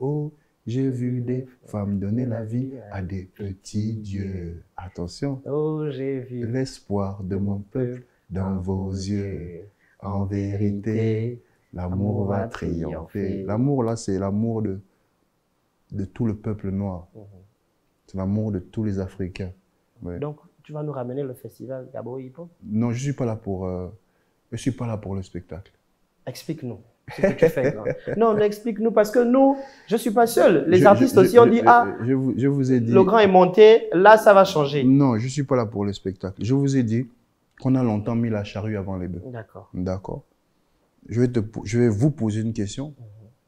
Oh, j'ai vu des femmes donner la vie à des petits dieux. Attention, Oh, j'ai vu l'espoir de mon peuple dans vos yeux. En vérité, l'amour va triompher. L'amour, là, c'est l'amour de tout le peuple noir. C'est l'amour de tous les Africains. Ouais. Donc, tu vas nous ramener le festival Gabo Hip Hop? Non, je ne suis pas là pour, je suis pas là pour le spectacle. Explique-nous ce que tu fais. Non, explique-nous parce que nous, je ne suis pas seul. Les artistes aussi ont dit, je vous ai dit, le grand est monté, là, ça va changer. Non, je ne suis pas là pour le spectacle. Je vous ai dit qu'on a longtemps mis la charrue avant les bœufs. D'accord. D'accord. Je vais vous poser une question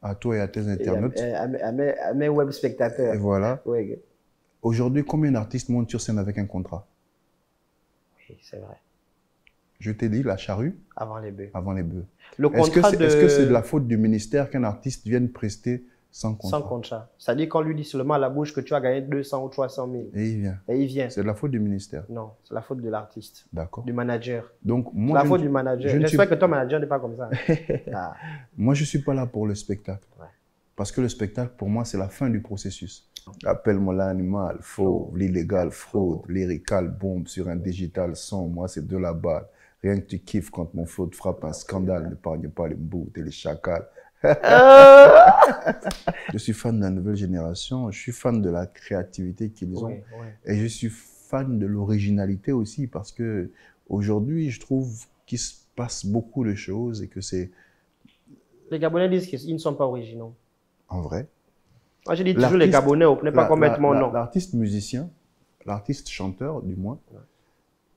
à toi et à tes internautes. À mes web spectateurs. Et voilà. Ouais. Aujourd'hui, combien d'artistes montent sur scène avec un contrat? Oui, c'est vrai. Je t'ai dit la charrue avant les bœufs. Avant les bœufs. Est-ce que c'est de la faute du ministère qu'un artiste vienne prester sans contrat? Sans contrat. C'est-à-dire qu'on lui dit seulement à la bouche que tu as gagné 200 ou 300 000. Et il vient. Et il vient. C'est de la faute du ministère? Non, c'est la faute de l'artiste. D'accord. Du manager. Donc, moi, c'est la faute du manager. J'espère que ton manager n'est pas comme ça. Moi, je ne suis pas là pour le spectacle. Ouais. Parce que le spectacle, pour moi, c'est la fin du processus. Appelle-moi l'animal, faux, l'illégal, fraude, lyrical, bombe sur un digital son. Moi, c'est de la balle. Rien que tu kiffes quand mon flow te frappe un scandale. N'épargne pas les bouts et les chacals. Je suis fan de la nouvelle génération. Je suis fan de la créativité qu'ils ont. Et je suis fan de l'originalité aussi parce que aujourd'hui, je trouve qu'il se passe beaucoup de choses et que c'est... Les Gabonais disent qu'ils ne sont pas originaux. En vrai. Moi, je dis toujours les Gabonais, on ne peut pas commettre mon nom. L'artiste musicien, l'artiste chanteur du moins,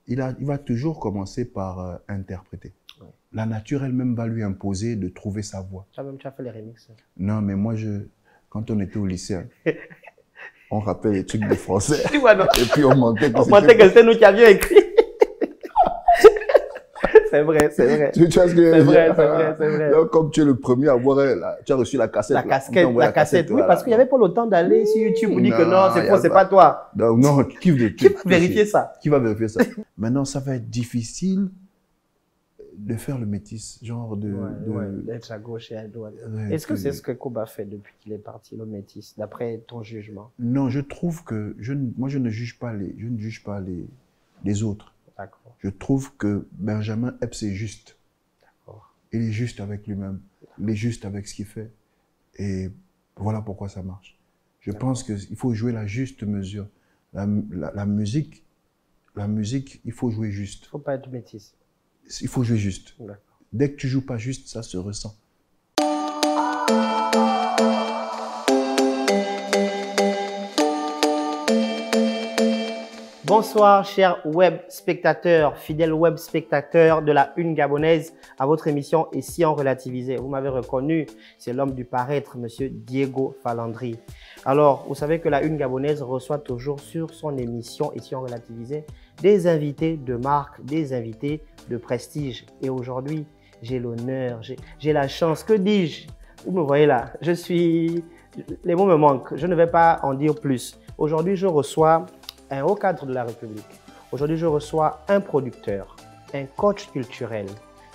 il va toujours commencer par interpréter. Ouais. La nature elle-même va lui imposer de trouver sa voix. Tu as fait les remixes? Non, mais moi, quand on était au lycée, on rappelait les trucs de français. Et puis on mentait que c'était nous qui avions écrit. C'est vrai, c'est vrai. Tu vois ce que je veux dire? C'est vrai. Donc, comme tu es le premier à voir, tu as reçu la cassette. La cassette, oui, parce qu'il n'y avait pas le temps d'aller sur YouTube pour dire que non, c'est faux, c'est pas toi. Non, qui va vérifier ça? Qui va vérifier ça? Maintenant, ça va être difficile de faire le métis, genre d'être à gauche et à droite. Est-ce que c'est ce que Koba fait depuis qu'il est parti, le métis, d'après ton jugement? Non, je trouve que moi je ne juge pas les autres. Je trouve que Benjamin Epps est juste. Il est juste avec lui-même. Il est juste avec ce qu'il fait. Et voilà pourquoi ça marche. Je pense qu'il faut jouer la juste mesure. La musique, il faut jouer juste. Il ne faut pas être métis. Il faut jouer juste. Dès que tu joues pas juste, ça se ressent. Bonsoir, chers web spectateurs, fidèles web spectateurs de la Une Gabonaise, à votre émission Ici en relativisé. Vous m'avez reconnu, c'est l'homme du paraître, monsieur Diego Falandri. Alors, vous savez que la Une Gabonaise reçoit toujours sur son émission Ici en relativisé des invités de marque, des invités de prestige. Et aujourd'hui, j'ai l'honneur, j'ai la chance, que dis-je? Vous me voyez là, les mots me manquent, je ne vais pas en dire plus. Aujourd'hui, je reçois un haut cadre de la République. Aujourd'hui, je reçois un producteur, un coach culturel,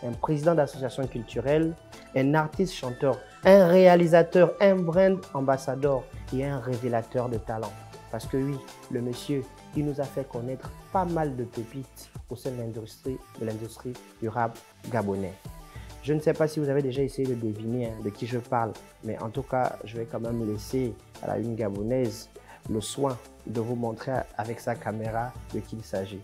un président d'association culturelle, un artiste-chanteur, un réalisateur, un brand ambassadeur et un révélateur de talent. Parce que oui, le monsieur, il nous a fait connaître pas mal de pépites au sein de l'industrie du rap gabonais. Je ne sais pas si vous avez déjà essayé de deviner de qui je parle, mais en tout cas, je vais quand même laisser à la Une Gabonaise le soin de vous montrer avec sa caméra de qui il s'agit.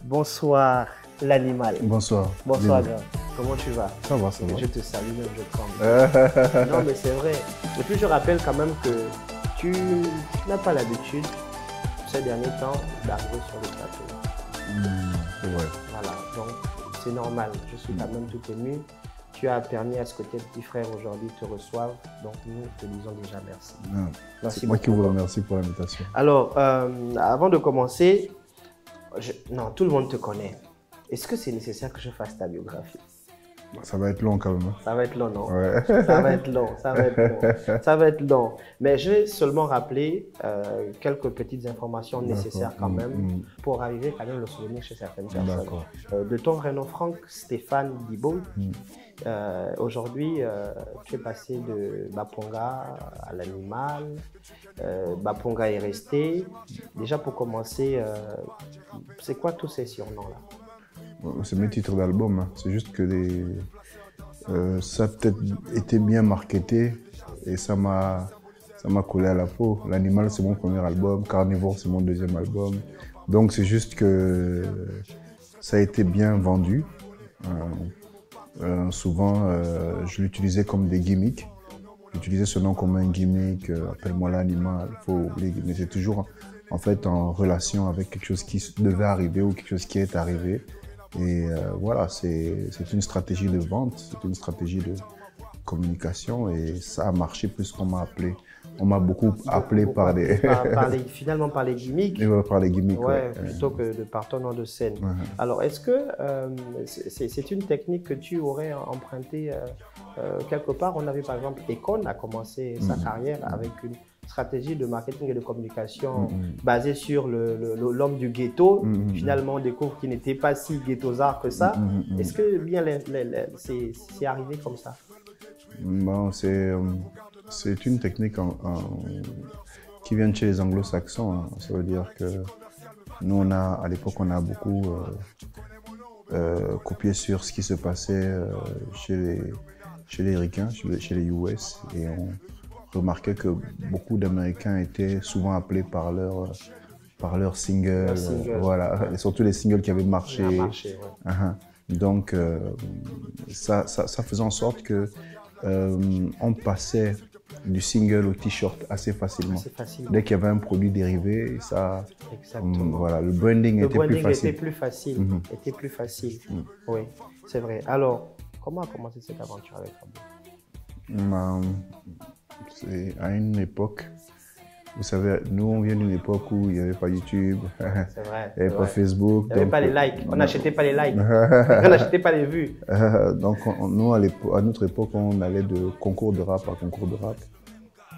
Bonsoir l'animal. Bonsoir. Bonsoir grand. Comment tu vas? Ça va, ça va. Je te salue même, je tremble. Non mais c'est vrai. Et puis je rappelle quand même que tu n'as pas l'habitude ces derniers temps d'arriver sur le plateau. C'est vrai. Voilà, donc c'est normal. Je suis quand même tout ému. Tu as permis à ce que tes petits frères aujourd'hui te reçoivent. Donc, nous te disons déjà merci. C'est moi qui vous remercie pour l'invitation. Alors, avant de commencer, non, tout le monde te connaît. Est-ce que c'est nécessaire que je fasse ta biographie? Ça va être long quand même. Ça va être long, non? Ouais. Ça va être long, ça va être long. Ça va être long. Mais je vais seulement rappeler quelques petites informations nécessaires quand même pour arriver quand même le souvenir chez certaines personnes. De ton vrai nom, Franck Stéphane Dibo, Aujourd'hui, tu es passé de Baponga à l'animal. Baponga est resté. Déjà pour commencer, c'est quoi tous ces surnoms-là? C'est mes titres d'album. Hein. C'est juste que ça a peut-être été bien marketé et ça m'a collé à la peau. L'animal, c'est mon premier album. Carnivore, c'est mon deuxième album. Donc c'est juste que ça a été bien vendu. Souvent, je l'utilisais comme des gimmicks. J'utilisais ce nom comme un gimmick, appelle-moi l'animal, mais c'est toujours en fait en relation avec quelque chose qui devait arriver ou quelque chose qui est arrivé. Et voilà, c'est une stratégie de vente, c'est une stratégie de communication et ça a marché plus qu'on m'a appelé. On m'a beaucoup appelé par des... Finalement par les gimmicks. Par les gimmicks, ouais. Plutôt que par ton nom de scène. Alors, est-ce que c'est une technique que tu aurais empruntée quelque part? On a vu par exemple Akon a commencé sa carrière avec une stratégie de marketing et de communication basée sur l'homme du ghetto. Finalement, on découvre qu'il n'était pas si ghettoard que ça. Est-ce que bien c'est arrivé comme ça? Bon, c'est une technique qui vient de chez les anglo-saxons. Hein. Ça veut dire que nous, à l'époque, on a beaucoup copié sur ce qui se passait chez les Ricains, chez les US. Et on remarquait que beaucoup d'Américains étaient souvent appelés par leur single. Voilà. Et surtout les singles qui avaient marché. Donc, ça faisait en sorte que on passait du single au t-shirt assez facilement. Dès qu'il y avait un produit dérivé, voilà, le branding était plus facile. Était plus facile. Oui, c'est vrai. Alors, comment a commencé cette aventure avec Rabou? C'est à une époque, vous savez, nous on vient d'une époque où il n'y avait pas YouTube, il n'y avait pas Facebook. Il n'y avait pas les likes, on n'achetait pas les likes, on n'achetait pas les vues. Donc nous, à notre époque, on allait de concours de rap à concours de rap,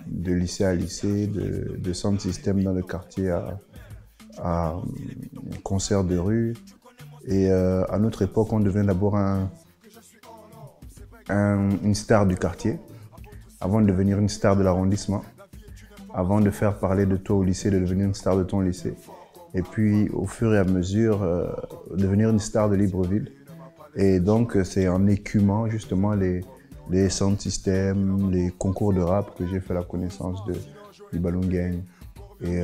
de lycée à lycée, de sound system dans le quartier à concert de rue. Et à notre époque, on devenait d'abord une star du quartier, avant de devenir une star de l'arrondissement. Avant de faire parler de toi au lycée, de devenir une star de ton lycée. Et puis, au fur et à mesure, devenir une star de Libreville. Et donc, c'est en écumant justement les sound systems, les concours de rap que j'ai fait la connaissance du Balloon Gang. Et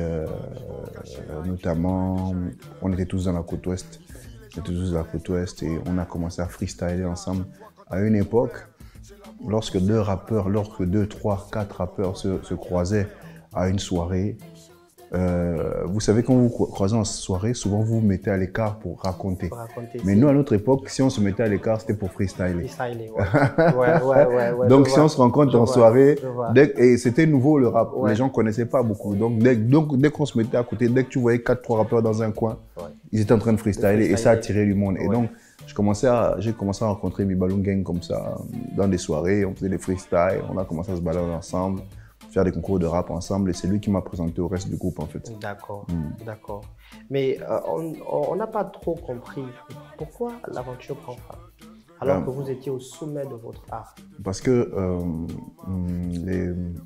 notamment, on était tous dans la côte ouest. Et on a commencé à freestyler ensemble. À une époque, lorsque deux, trois, quatre rappeurs se croisaient à une soirée, vous savez, quand vous croisez en soirée, souvent vous vous mettez à l'écart pour raconter. Mais nous, à notre époque, si on se mettait à l'écart, c'était pour freestyler. Ouais. Donc, si on se rencontre en soirée, et c'était nouveau le rap, les gens ne connaissaient pas beaucoup. Donc, dès qu'on se mettait à côté, dès que tu voyais 4-3 rappeurs dans un coin, ils étaient en train de freestyler et ça attirait du monde. Et donc, j'ai commencé à rencontrer mes Balloon Gang comme ça, dans des soirées, on faisait des freestyles, on a commencé à se balader ensemble, faire des concours de rap ensemble, et c'est lui qui m'a présenté au reste du groupe en fait. D'accord, d'accord. Mais on n'a pas trop compris pourquoi l'aventure prend fin, alors que vous étiez au sommet de votre art. Parce que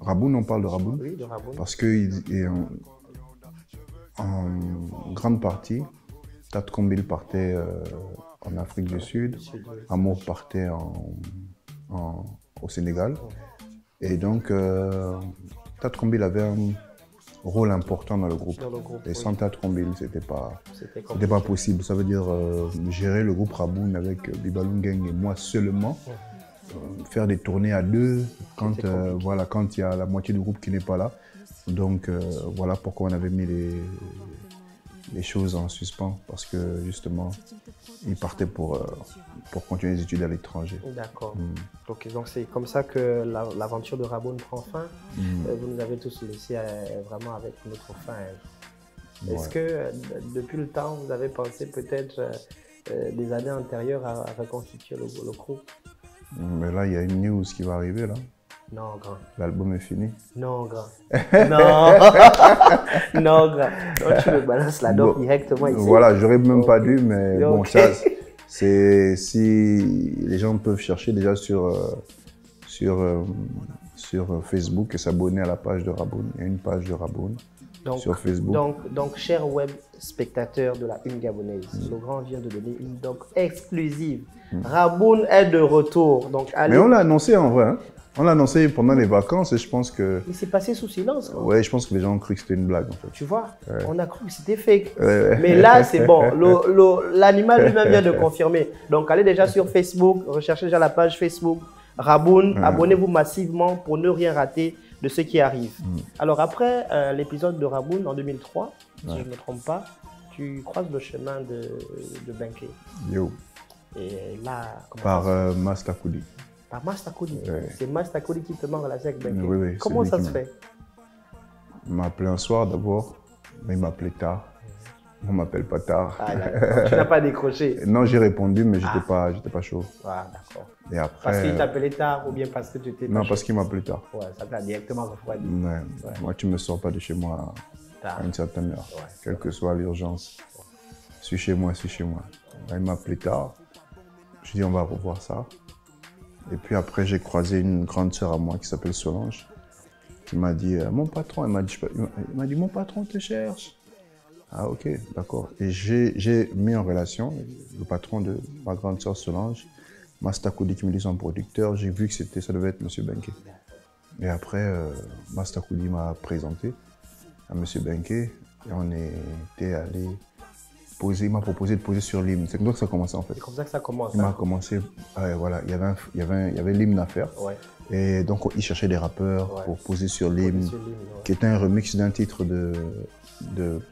Raboun, on parle de Raboun. Oui, de Raboun. Parce que en grande partie, Tat Kombil partait en Afrique du Sud, Amour partait au Sénégal. Et donc, Tat Kombil avait un rôle important dans le groupe. Et sans Tat Kombil, c'était pas possible. Ça veut dire gérer le groupe Raboun avec Balloon Gang et moi seulement, faire des tournées à deux quand il y a la moitié du groupe qui n'est pas là. Donc voilà pourquoi on avait mis les choses en suspens, parce que justement, il partait pour continuer les études à l'étranger. D'accord. Ok, donc c'est comme ça que l'aventure de Raboun prend fin. Vous nous avez tous laissé vraiment avec notre fin. Est-ce que depuis le temps, vous avez pensé peut-être des années antérieures à reconstituer le groupe? Mais là, il y a une news qui va arriver là. Non, grand. L'album est fini. Non, grand. Non. Non, grand. Donc, tu me balances la dope directement ici. Voilà, j'aurais même pas dû, mais bon, okay. Si les gens peuvent chercher déjà sur Facebook et s'abonner à la page de Raboun. Il y a une page de Raboun sur Facebook. Donc, chers web spectateurs de la Une Gabonaise, le grand vient de donner une doc exclusive. Raboun est de retour. Donc, allez... Mais on l'a annoncé en vrai. Hein. On l'a annoncé pendant les vacances et je pense que... Il s'est passé sous silence. Quoi. Ouais, je pense que les gens ont cru que c'était une blague en fait. Tu vois, on a cru que c'était fake. Mais là, c'est bon. L'animal lui-même vient de confirmer. Donc, allez déjà sur Facebook, recherchez déjà la page Facebook Raboun. Abonnez-vous massivement pour ne rien rater de ce qui arrive. Alors, après l'épisode de Raboun en 2003, si je ne me trompe pas, tu croises le chemin de Benké. Yo. Et là... Par Mastakoudi. Par Mastakoudi. C'est Mastakoudi qui te met en relation avec Benké. Oui, comment ça se fait? Il m'a appelé un soir d'abord, mais il m'a appelé tard. On ne m'appelle pas tard. Ah, tu n'as pas décroché? Non, j'ai répondu, mais je n'étais pas chaud. Ah, d'accord. Et après... Parce qu'il t'appelait tard ou bien parce que tu étais... Non, parce qu'il m'a appelé tard. Ouais, ça t'a directement refroidi. Ouais. Moi, tu ne me sors pas de chez moi à une certaine heure, quelle que soit l'urgence. Suis chez moi. Là, il m'a appelé tard. Je dis, on va revoir ça. Et puis après, j'ai croisé une grande sœur à moi qui s'appelle Solange, qui m'a dit, mon patron, il m'a dit, mon patron te cherche. Ah ok, d'accord. Et j'ai mis en relation le patron de ma grande sœur Solange, Mastakoudi qui me dit son producteur. J'ai vu que ça devait être M. Benké. Et après, Mastakoudi m'a présenté à M. Benké et on était allé poser. Il m'a proposé de poser sur l'hymne. C'est comme ça que ça a commencé en fait. C'est comme ça que ça commence. Il m'a commencé, voilà, il y avait l'hymne à faire. Ouais. Et donc il cherchait des rappeurs pour poser sur l'hymne, qui était un remix d'un titre de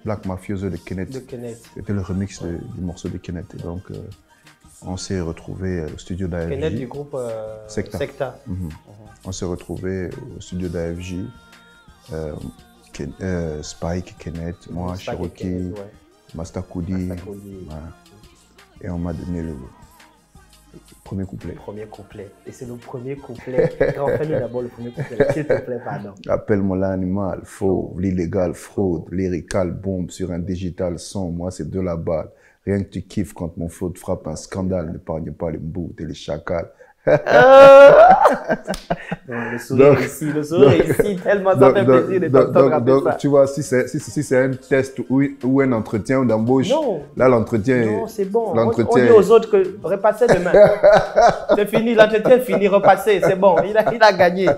Black Mafioso de Kenneth. C'était le remix du morceau de Kenneth. Et donc on s'est retrouvés au studio d'AFJ. Kenneth du groupe Secta. On s'est retrouvés au studio d'AFJ. Spike, Kenneth, moi, Cherokee, Mastakoudi. Et on m'a donné le premier couplet. Et c'est le premier couplet. Fais-le d'abord le premier couplet, s'il te plaît, pardon. Appelle-moi l'animal, faux, l'illégal, fraude, lyrical, bombe sur un digital son. Moi, c'est de la balle. Rien que tu kiffes quand mon flow te frappe un scandale. N'épargne pas les mbouts et les chacals. Le sourire ici, tellement ça fait plaisir de t'entendre rappeler ça. Donc, tu vois, si c'est un test ou un entretien d'embauche, là, l'entretien... Non, c'est bon. On dit aux autres que repassez demain. C'est fini, l'entretien est fini, repassez, c'est bon, il a gagné.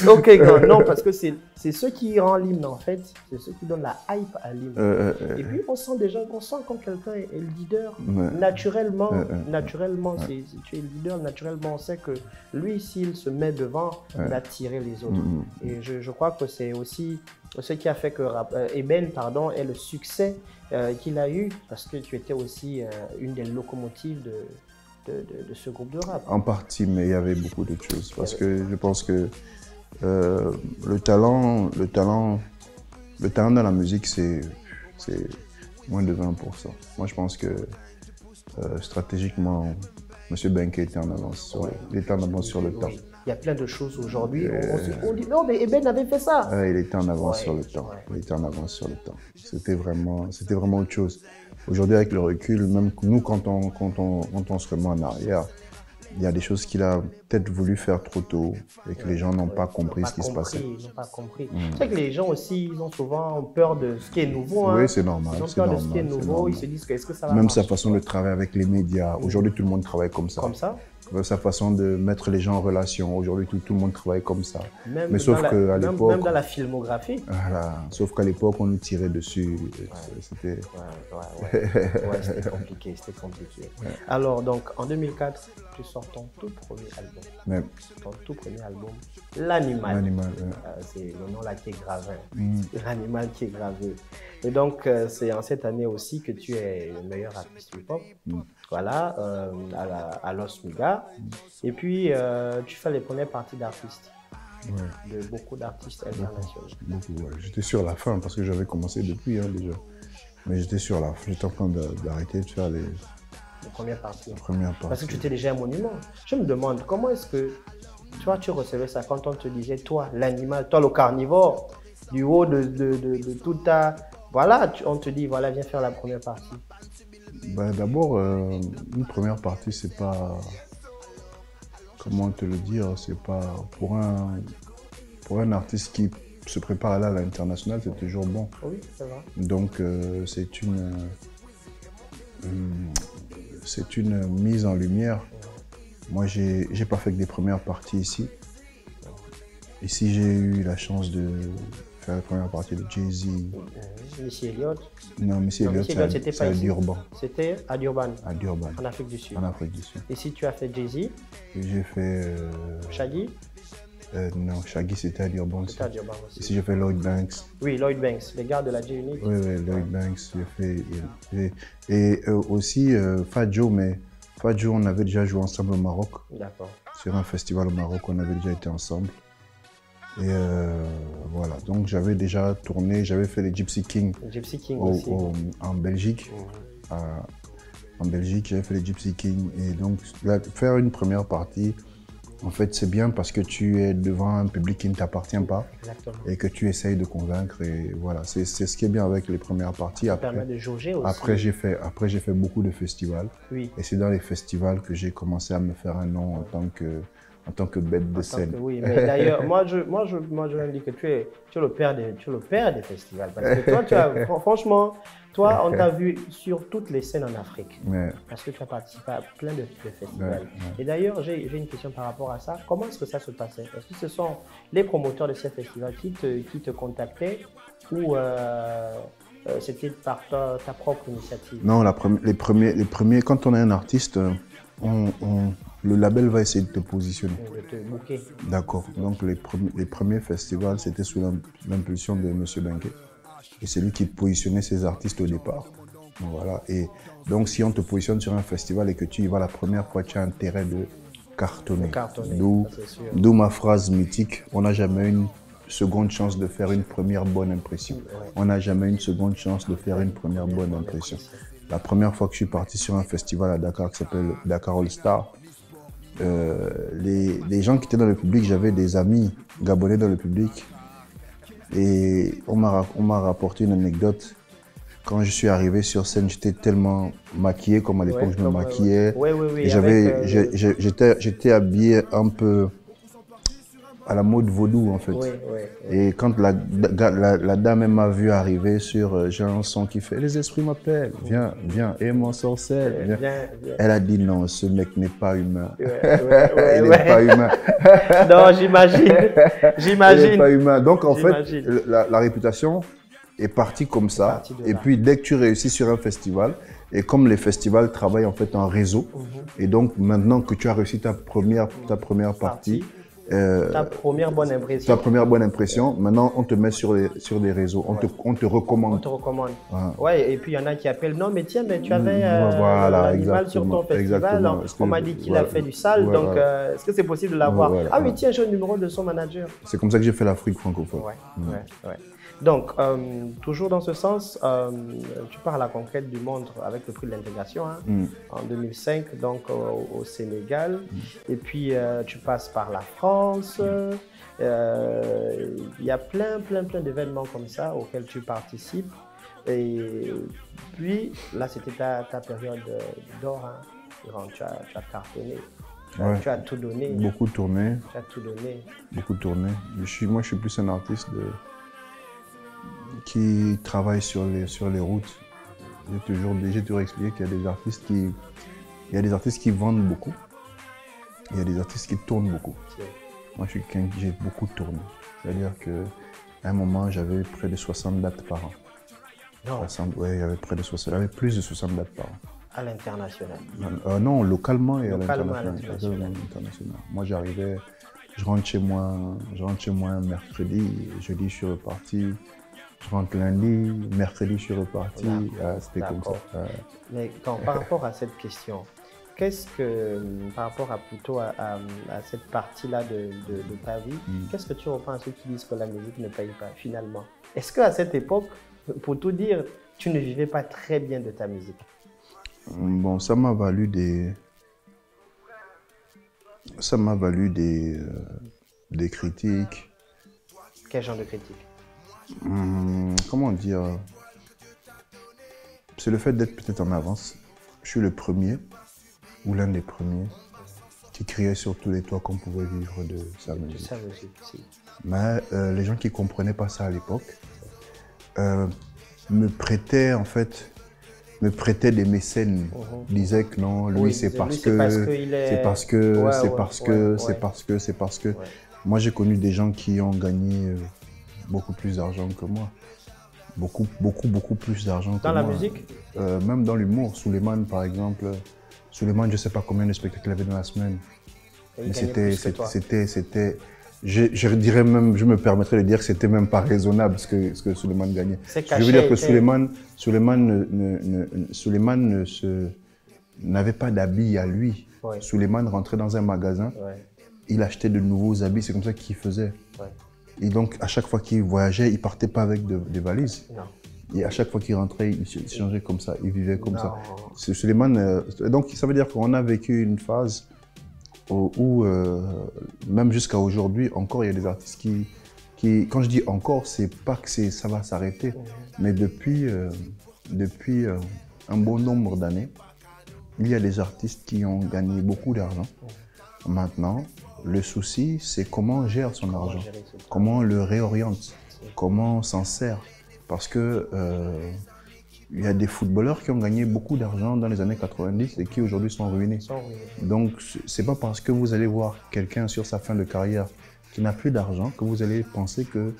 Ok, non, parce que c'est ceux qui rendent l'hymne, en fait, c'est ceux qui donnent la hype à l'hymne. Et puis, on sent quand quelqu'un est le leader, naturellement, tu es le leader, naturellement, on sait que lui, s'il se met devant, il va tirer les autres. Et je crois que c'est aussi ce qui a fait que Eben ait le succès qu'il a eu, parce que tu étais aussi une des locomotives de ce groupe de rap. En partie, mais il y avait beaucoup d'autres choses. Parce que je pense que le talent dans la musique, c'est moins de 20%. Moi, je pense que stratégiquement, M. Benké était en avance sur le temps. Il y a plein de choses aujourd'hui. On dit non, mais Eben avait fait ça. Il était en avance sur le temps. Il était en avance sur le temps. C'était vraiment autre chose. Aujourd'hui, avec le recul, même nous, quand on se remet en arrière, il y a des choses qu'il a peut-être voulu faire trop tôt et que les gens n'ont pas compris ce qui se passait. Ils n'ont pas compris. Tu sais que les gens aussi, ils ont souvent peur de ce qui est nouveau. Oui, c'est normal. Ils ont peur de ce qui est nouveau. Ils se disent est-ce que ça va marcher. Même sa façon de travailler avec les médias. Aujourd'hui, tout le monde travaille comme ça. Comme ça. Sa façon de mettre les gens en relation. Aujourd'hui, tout le monde travaille comme ça. Mais sauf qu'à l'époque... Même dans la filmographie. Voilà. Sauf qu'à l'époque, on nous tirait dessus. C'était... c'était compliqué. Alors, donc, en 2004, tu sors ton tout premier album. Ton tout premier album, L'Animal. C'est le nom là qui est gravé. L'Animal qui est gravé. Et donc, c'est en cette année aussi que tu es le meilleur artiste hip-hop. Voilà, à Los Miga. Et puis, tu fais les premières parties d'artistes. De beaucoup d'artistes internationaux. J'étais sur la fin parce que j'avais commencé depuis déjà. Mais j'étais sur la fin. J'étais en train d'arrêter de faire les premières parties. Parce que tu étais déjà un monument. Je me demande, comment est-ce que toi, tu recevais ça quand on te disait, toi, l'animal, toi, le carnivore, du haut de toute ta... Voilà, on te dit, voilà, viens faire la première partie. Ben, d'abord, une première partie, c'est pas, comment te le dire, c'est pas pour un artiste qui se prépare à l'international, c'est toujours bon. Oui, c'est vrai. Donc, c'est une mise en lumière. Moi, j'ai pas fait que des premières parties ici. Ici, j'ai eu la chance de faire la première partie de Jay-Z. Missy Elliott. Non, Missy Elliott, c'est à Durban. C'était à Durban. À Durban. En Afrique du Sud. En Afrique du Sud. Ici, tu as fait Jay-Z. J'ai fait... Shaggy. Non, Shaggy, c'était à Durban aussi. C'était à Durban aussi. Ici, j'ai fait Lloyd Banks. Oui, Lloyd Banks, les gars de la J-Unit. Oui, Lloyd Banks, j'ai fait... Et aussi Fat Joe, mais Fat Joe, on avait déjà joué ensemble au Maroc. D'accord. Sur un festival au Maroc, on avait déjà été ensemble. Et voilà, donc j'avais déjà tourné, j'avais fait les Gypsy Kings en Belgique. En Belgique, j'avais fait les Gypsy Kings. Et donc, là, faire une première partie, en fait, c'est bien parce que tu es devant un public qui ne t'appartient pas. Exactement. Et que tu essayes de convaincre. Et voilà, c'est ce qui est bien avec les premières parties. Ça permet de jauger aussi. Après, j'ai fait beaucoup de festivals. Oui. Et c'est dans les festivals que j'ai commencé à me faire un nom en tant que bête de scène. Oui, mais d'ailleurs, moi je me dis que tu es le père des festivals. Parce que toi, franchement, toi, on t'a vu sur toutes les scènes en Afrique. Ouais. Parce que tu as participé à plein de festivals. Et d'ailleurs, j'ai une question par rapport à ça. Comment est-ce que ça se passait? Est-ce que ce sont les promoteurs de ces festivals qui te contactaient ou c'était par ta propre initiative? Non, les premiers, quand on est un artiste, le label va essayer de te positionner. De te booker. D'accord. Donc les premiers festivals, c'était sous l'impulsion de M. Benke. Et c'est lui qui positionnait ses artistes au départ. Donc, voilà. Et donc si on te positionne sur un festival et que tu y vas la première fois, tu as intérêt de cartonner. D'où ma phrase mythique, on n'a jamais une seconde chance de faire une première bonne impression. On n'a jamais une seconde chance de faire une première bonne impression. La première fois que je suis parti sur un festival à Dakar qui s'appelle Dakar All Star, les gens qui étaient dans le public, j'avais des amis gabonais dans le public et on m'a rapporté une anecdote. Quand je suis arrivé sur scène, j'étais tellement maquillé comme à l'époque je me maquillais. J'étais habillé un peu à la mode vaudou en fait. Et quand la dame m'a vu arriver sur j'ai un son qui fait les esprits m'appellent, viens, et mon sorcelle, viens. Elle a dit non, ce mec n'est pas humain. Il n'est pas humain. Non, j'imagine. Il n'est pas humain. Donc en fait, la réputation est partie comme ça. Et puis dès que tu réussis sur un festival, et comme les festivals travaillent en fait en réseau, et donc maintenant que tu as réussi ta première partie, ta première bonne impression. Ta première bonne impression. Maintenant, on te met sur les réseaux. On te recommande. On te recommande. Ouais, et puis il y en a qui appellent. Non, mais tiens, mais tu avais l'animal sur ton festival. On m'a dit qu'il a fait du sale. Donc, est-ce que c'est possible de l'avoir? Ah oui, tiens, j'ai le numéro de son manager. C'est comme ça que j'ai fait l'Afrique francophone. Donc, toujours dans ce sens, tu pars à la conquête du monde avec le prix de l'intégration en 2005, donc au Sénégal. Et puis, tu passes par la France. Il y a plein d'événements comme ça auxquels tu participes. Et puis, là, c'était ta période d'or. Tu as cartonné. Tu as tout donné. Beaucoup tourné. Tu as tout donné. Beaucoup tourné. Moi, je suis plus un artiste qui travaille sur les routes. J'ai toujours expliqué qu'il y a des artistes qui vendent beaucoup. Il y a des artistes qui tournent beaucoup. Moi, je suis quelqu'un qui j'ai beaucoup tourné. C'est-à-dire qu'à un moment, j'avais près de 60 dates par an. Non. Oui, j'avais plus de 60 dates par an. À l'international? Non, localement et à l'international. Moi, je rentre chez moi un mercredi, jeudi, je suis reparti. Je rentre lundi, mercredi, je suis reparti. C'était comme ça. Mais par rapport à cette question, par rapport à cette partie-là de ta vie, qu'est-ce que tu reprends à ceux qui disent que la musique ne paye pas finalement? Est-ce qu'à cette époque, pour tout dire, tu ne vivais pas très bien de ta musique? Bon, ça m'a valu des critiques. Quel genre de critiques? Comment dire? C'est le fait d'être peut-être en avance. je suis le premier, ou l'un des premiers, qui criait sur tous les toits qu'on pouvait vivre de sa musique. Mais les gens qui ne comprenaient pas ça à l'époque me prêtaient en fait, des mécènes, disaient que non, lui c'est parce que. Moi j'ai connu des gens qui ont gagné beaucoup plus d'argent que moi. Beaucoup plus d'argent que moi. Dans la musique? Même dans l'humour. Souleymane par exemple. Souleymane, je ne sais pas combien de spectacles il avait dans la semaine. Mais c'était, je dirais même, je me permettrais de dire que c'était même pas raisonnable ce que Souleymane gagnait. Je veux dire que Souleymane n'avait pas d'habits à lui. Ouais. Souleymane rentrait dans un magasin, il achetait de nouveaux habits, c'est comme ça qu'il faisait. Ouais. Et donc à chaque fois qu'il voyageait, il partait pas avec des valises. Non. Et à chaque fois qu'il rentrait, il changeait comme ça, il vivait comme ça. Souleymane, donc ça veut dire qu'on a vécu une phase où même jusqu'à aujourd'hui, encore il y a des artistes qui, quand je dis encore, c'est pas que ça va s'arrêter, mais depuis un bon nombre d'années, il y a des artistes qui ont gagné beaucoup d'argent. Maintenant, le souci, c'est comment on gère son argent, comment on le réoriente, comment on s'en sert. Parce que il y a des footballeurs qui ont gagné beaucoup d'argent dans les années 90 et qui aujourd'hui sont ruinés. Donc, c'est pas parce que vous allez voir quelqu'un sur sa fin de carrière qui n'a plus d'argent que vous allez penser que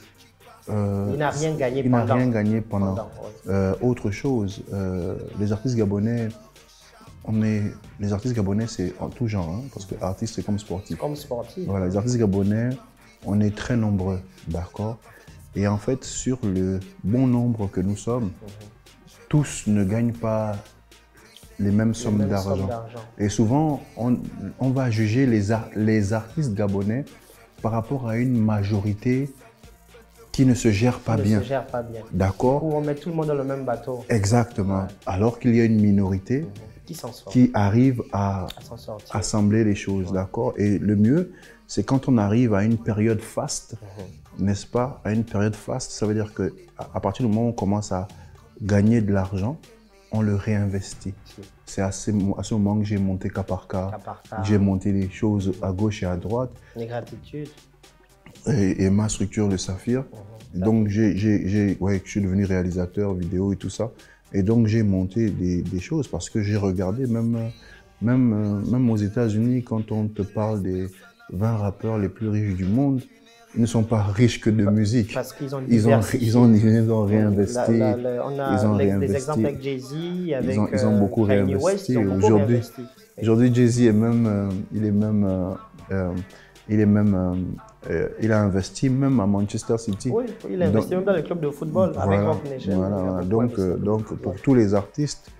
il n'a rien gagné pendant. Autre chose, les artistes gabonais, c'est en tout genre, hein, parce que artiste c'est comme sportif. Comme sportif. Voilà, les artistes gabonais, on est très nombreux, d'accord. Et en fait, sur le bon nombre que nous sommes, tous ne gagnent pas les mêmes sommes d'argent. Et souvent, on va juger les artistes gabonais par rapport à une majorité qui ne se gère pas bien. D'accord. On met tout le monde dans le même bateau. Exactement. Ouais. Alors qu'il y a une minorité qui arrive à assembler les choses. D'accord. Et le mieux, c'est quand on arrive à une période faste, n'est-ce pas? À une période faste, ça veut dire qu'à partir du moment où on commence à gagner de l'argent, on le réinvestit. C'est à ce moment que j'ai monté cas par cas. J'ai monté les choses à gauche et à droite. Les gratitudes. Et ma structure de Saphir. Donc, je suis devenu réalisateur vidéo et tout ça. Et donc, j'ai monté des choses parce que j'ai regardé, même aux États-Unis, quand on te parle des 20 rappeurs les plus riches du monde, ils ne sont pas riches que de musique. Parce qu'ils ont ils ont réinvesti. On a des exemples avec Jay-Z, avec ils ont beaucoup Kanye réinvesti. West. Aujourd'hui, Jay-Z il a investi même à Manchester City. Oui, il a investi même dans les clubs de football avec Rock Nation. Voilà. Donc, pour tous les artistes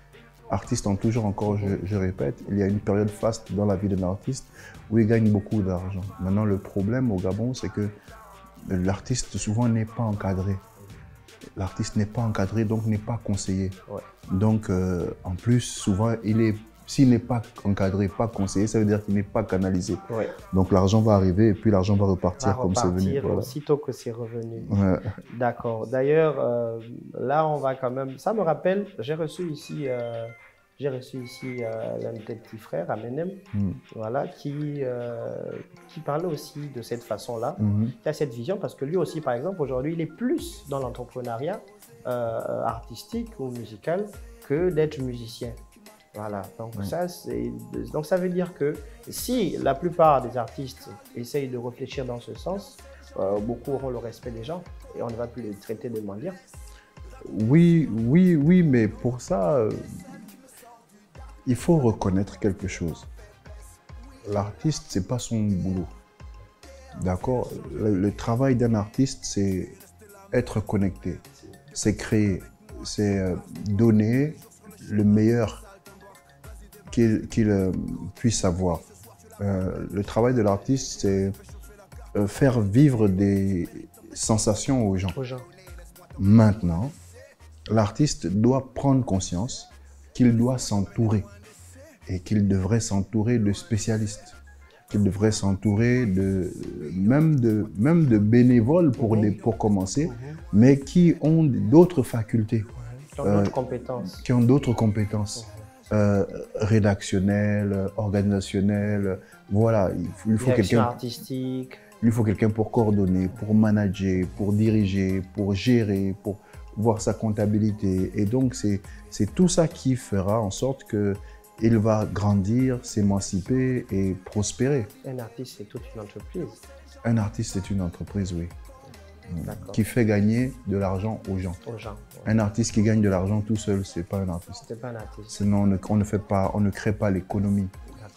ont toujours encore, je répète, il y a une période faste dans la vie d'un artiste où il gagne beaucoup d'argent. Maintenant, le problème au Gabon, c'est que l'artiste souvent n'est pas encadré. L'artiste n'est pas encadré, donc n'est pas conseillé. Ouais. Donc, en plus, souvent, s'il n'est pas encadré, pas conseillé, ça veut dire qu'il n'est pas canalisé. Ouais. Donc, l'argent va arriver et puis l'argent va repartir comme c'est venu. Voilà. Aussitôt que c'est revenu. Ouais. D'accord. D'ailleurs, là, on va quand même... Ça me rappelle, j'ai reçu ici l'un de tes petits frères, Amenem, voilà, qui parlait aussi de cette façon-là, qui a cette vision, parce que lui aussi, par exemple, aujourd'hui, il est plus dans l'entrepreneuriat artistique ou musical que d'être musicien. Voilà, donc ça veut dire que si la plupart des artistes essayent de réfléchir dans ce sens, beaucoup auront le respect des gens et on ne va plus les traiter de mendiants. Oui, mais pour ça, il faut reconnaître quelque chose. L'artiste, c'est pas son boulot. D'accord? Le travail d'un artiste, c'est être connecté, c'est créer, c'est donner le meilleur qu'il puisse avoir. Le travail de l'artiste, c'est faire vivre des sensations aux gens. Maintenant, l'artiste doit prendre conscience qu'il doit s'entourer et qu'il devrait s'entourer de spécialistes, qu'il devrait s'entourer même de bénévoles pour commencer, mais qui ont d'autres facultés. Qui ont d'autres compétences. Qui ont d'autres compétences. rédactionnel, organisationnel. Voilà, il faut quelqu'un artistique. Il lui faut quelqu'un pour coordonner, pour manager, pour diriger, pour gérer, pour voir sa comptabilité. Et donc, c'est tout ça qui fera en sorte qu'il va grandir, s'émanciper et prospérer. Un artiste, c'est toute une entreprise. Un artiste, c'est une entreprise, oui. Qui fait gagner de l'argent aux gens. Ouais. Un artiste qui gagne de l'argent tout seul, c'est pas un artiste. C'est pas un artiste. Sinon, on ne crée pas l'économie.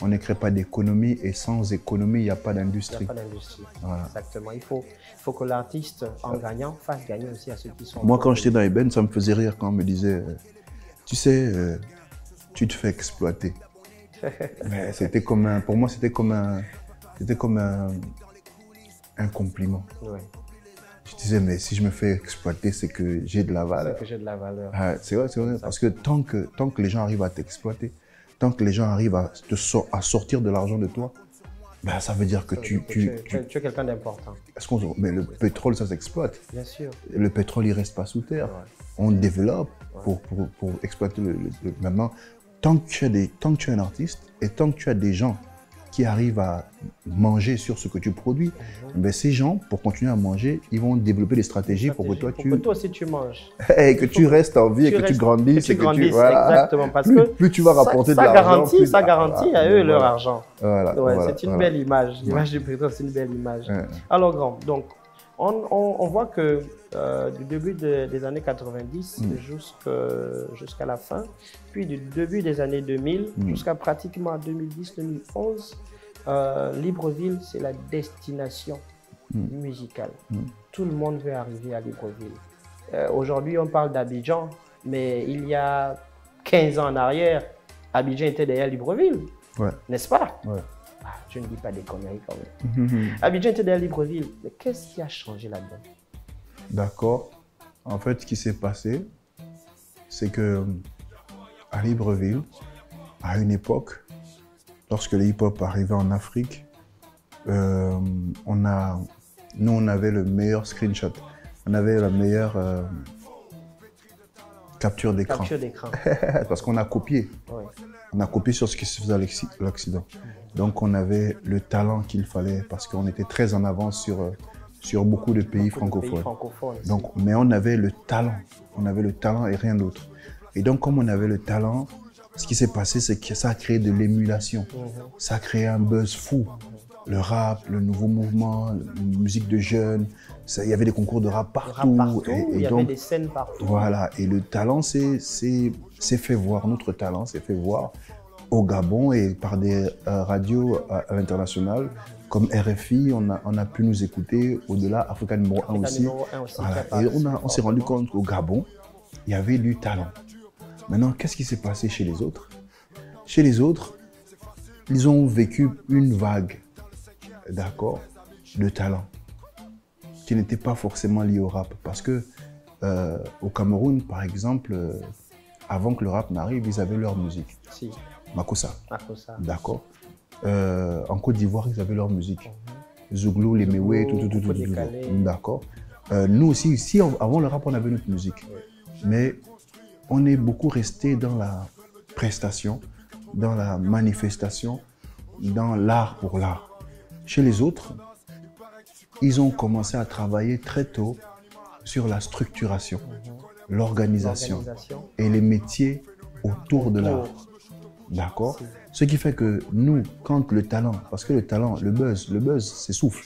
On ne crée pas d'économie et sans économie, il n'y a pas d'industrie. Il n'y a pas d'industrie. Voilà. Exactement. Il faut que l'artiste, en gagnant, fasse gagner aussi à ceux qui sont... Moi, quand j'étais dans Eben, ça me faisait rire quand on me disait tu sais, tu te fais exploiter. Mais c'était comme un, pour moi, c'était comme un compliment. Ouais. Je disais, mais si je me fais exploiter, c'est que j'ai de la valeur. C'est que j'ai de la valeur. Ah, c'est vrai, parce que tant que les gens arrivent à t'exploiter, tant que les gens arrivent à sortir de l'argent de toi, ben, ça veut dire que tu es quelqu'un d'important. Mais le pétrole, ça s'exploite. Bien sûr. Le pétrole, il ne reste pas sous terre. Ouais. On développe pour exploiter Maintenant, tant que tu es un artiste et tant que tu as des gens qui arrivent à manger sur ce que tu produis, ben ces gens, pour continuer à manger, ils vont développer des stratégies pour que toi aussi tu manges. Et que tu restes en vie et que tu grandisses. Exactement, parce que plus tu vas rapporter de l'argent. Ça garantit à eux leur argent. Voilà, c'est une belle image. L'image du pétrole, c'est une belle image. Alors, Grand, donc, on voit que du début des années 90 jusqu'à la fin, puis du début des années 2000 jusqu'à pratiquement 2010-2011, Libreville, c'est la destination musicale. Tout le monde veut arriver à Libreville. Aujourd'hui, on parle d'Abidjan, mais il y a 15 ans en arrière, Abidjan était derrière Libreville, n'est-ce pas? Je ne dis pas des conneries quand même. Abidjan était derrière Libreville, mais qu'est-ce qui a changé là-dedans? D'accord. En fait, ce qui s'est passé, c'est que à Libreville, à une époque, lorsque le hip-hop arrivait en Afrique, on avait le meilleur screenshot. On avait la meilleure capture d'écran. Capture d'écran. Parce qu'on a copié. Ouais. On a copié sur ce qui se faisait à l'Occident. Donc on avait le talent qu'il fallait parce qu'on était très en avance sur beaucoup de pays francophones. Donc, mais on avait le talent. On avait le talent et rien d'autre. Et donc comme on avait le talent, ce qui s'est passé, c'est que ça a créé de l'émulation. Ça a créé un buzz fou. Le rap, le nouveau mouvement, la musique de jeunes, il y avait des concours de rap partout. Il y avait des scènes partout. Voilà, et le talent s'est fait voir, notre talent s'est fait voir au Gabon et par des radios à l'international, comme RFI, on a pu nous écouter au-delà, Africa numéro 1 aussi. Voilà. Et on s'est rendu compte qu'au Gabon, il y avait du talent. Maintenant, qu'est-ce qui s'est passé chez les autres? Chez les autres, ils ont vécu une vague, d'accord, de talent qui n'était pas forcément lié au rap. Parce que au Cameroun, par exemple, avant que le rap n'arrive, ils avaient leur musique. Si. Makossa. D'accord. En Côte d'Ivoire, ils avaient leur musique. Zouglou, les Méoué, tout. D'accord. Nous aussi, ici, avant le rap, on avait notre musique. Mais on est beaucoup resté dans la prestation, dans la manifestation, dans l'art pour l'art. Chez les autres, ils ont commencé à travailler très tôt sur la structuration, l'organisation et les métiers autour de l'art. D'accord? Ce qui fait que nous, quand le talent, parce que le talent, le buzz s'essouffle.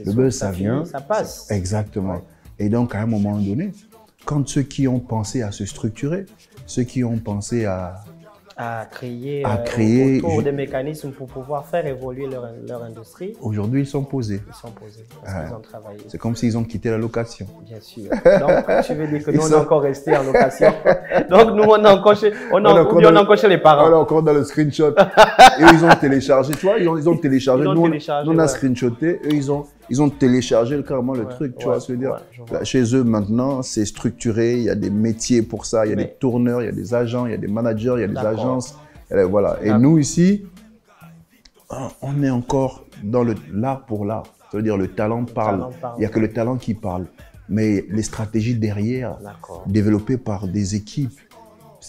Le buzz, ça vient. Ça passe. Exactement. Ouais. Et donc, à un moment donné, quand ceux qui ont pensé à se structurer, ceux qui ont pensé à créer autour des mécanismes pour pouvoir faire évoluer leur industrie. Aujourd'hui, ils sont posés. Ils sont posés parce qu'ils ont travaillé. C'est comme s'ils ont quitté la location. Bien sûr. Donc, tu veux dire que nous, on est encore restés en location. Donc, nous, on est encore chez les parents. On est encore dans le screenshot. Et ils ont téléchargé, tu vois, ils ont téléchargé. Nous, on a screenshoté. Eux, ils ont téléchargé carrément le truc, tu vois ce que je veux dire. Là, chez eux, maintenant, c'est structuré, il y a des métiers pour ça, il y a des tourneurs, il y a des agents, il y a des managers, il y a des agences. Voilà. Et nous, ici, on est encore dans l'art pour l'art. Ça veut dire le talent parle. Il n'y a que le talent qui parle. Mais les stratégies derrière, développées par des équipes,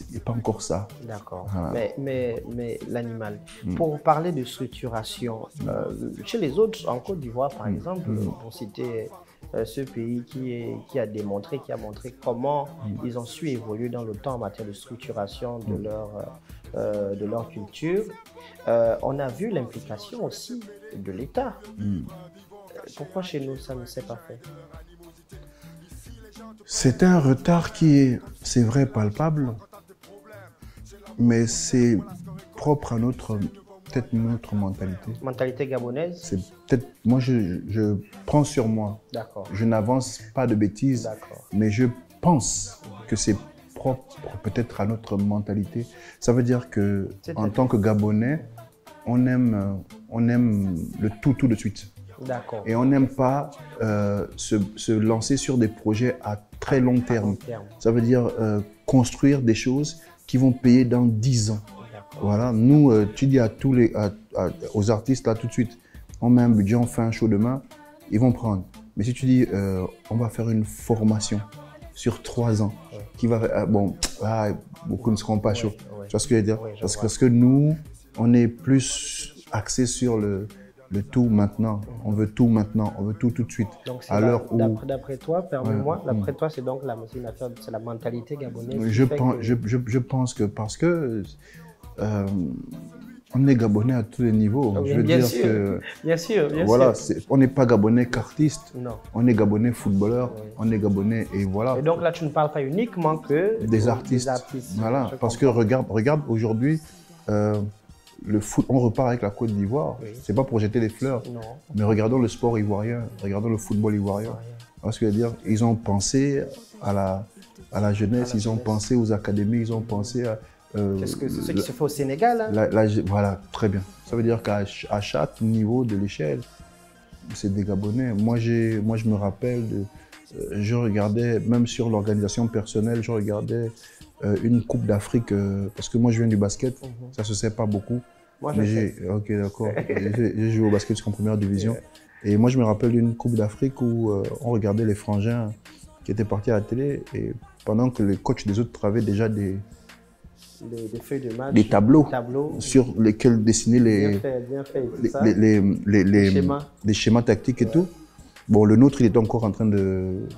il n'y a pas encore ça. D'accord. Mais l'animal, pour parler de structuration, chez les autres, en Côte d'Ivoire par exemple, pour citer ce pays qui a démontré, qui a montré comment ils ont su évoluer dans le temps en matière de structuration de leur culture, on a vu l'implication aussi de l'État. Pourquoi chez nous ça ne s'est pas fait? C'est un retard qui est, c'est vrai, palpable, mais c'est propre à peut-être notre mentalité. Mentalité gabonaise? C'est peut-être, moi je prends sur moi. D'accord. Je n'avance pas de bêtises, mais je pense que c'est propre peut-être à notre mentalité. Ça veut dire que en tant que Gabonais, on aime le tout de suite. D'accord. Et on n'aime pas se lancer sur des projets à très long terme. Ça veut dire construire des choses qui vont payer dans 10 ans. Voilà, nous, tu dis aux artistes là tout de suite, on met un budget, on fait un show demain, ils vont prendre. Mais si tu dis, on va faire une formation sur 3 ans, qui va, beaucoup ne seront pas chauds. Tu vois ce que je veux dire? Parce que nous, on est plus axé sur le tout maintenant. On veut tout maintenant, on veut tout de suite. Donc d'après toi, permets-moi, d'après toi, c'est donc c'est la mentalité gabonaise. Je pense que parce que on est Gabonais à tous les niveaux. Oui, je veux bien dire sûr, que bien sûr. On n'est pas Gabonais qu'artiste. Non. On est Gabonais footballeur. On est Gabonais et voilà. Et donc là, tu ne parles pas uniquement que des artistes. Voilà, parce que regarde aujourd'hui. Le foot, on repart avec la Côte d'Ivoire. C'est pas pour jeter des fleurs, mais regardons le sport ivoirien, regardons le football ivoirien. Parce que je veux dire, ils ont pensé à la jeunesse, ils ont pensé aux académies, ils ont pensé à. C'est ce qui se fait au Sénégal. Hein? Voilà, très bien. Ça veut dire qu'à chaque niveau de l'échelle, c'est des Gabonais. Moi, je me rappelle, je regardais, même sur l'organisation personnelle, je regardais une Coupe d'Afrique, parce que moi je viens du basket, ça se sait pas beaucoup. Moi, ok, d'accord. J'ai joué au basket jusqu'en première division. Et moi je me rappelle d'une Coupe d'Afrique où on regardait les frangins qui étaient partis à la télé, et pendant que les coachs des autres avaient déjà des feuilles de match, des tableaux sur lesquels dessiner les schémas tactiques et tout. Bon, le nôtre, il est encore en train de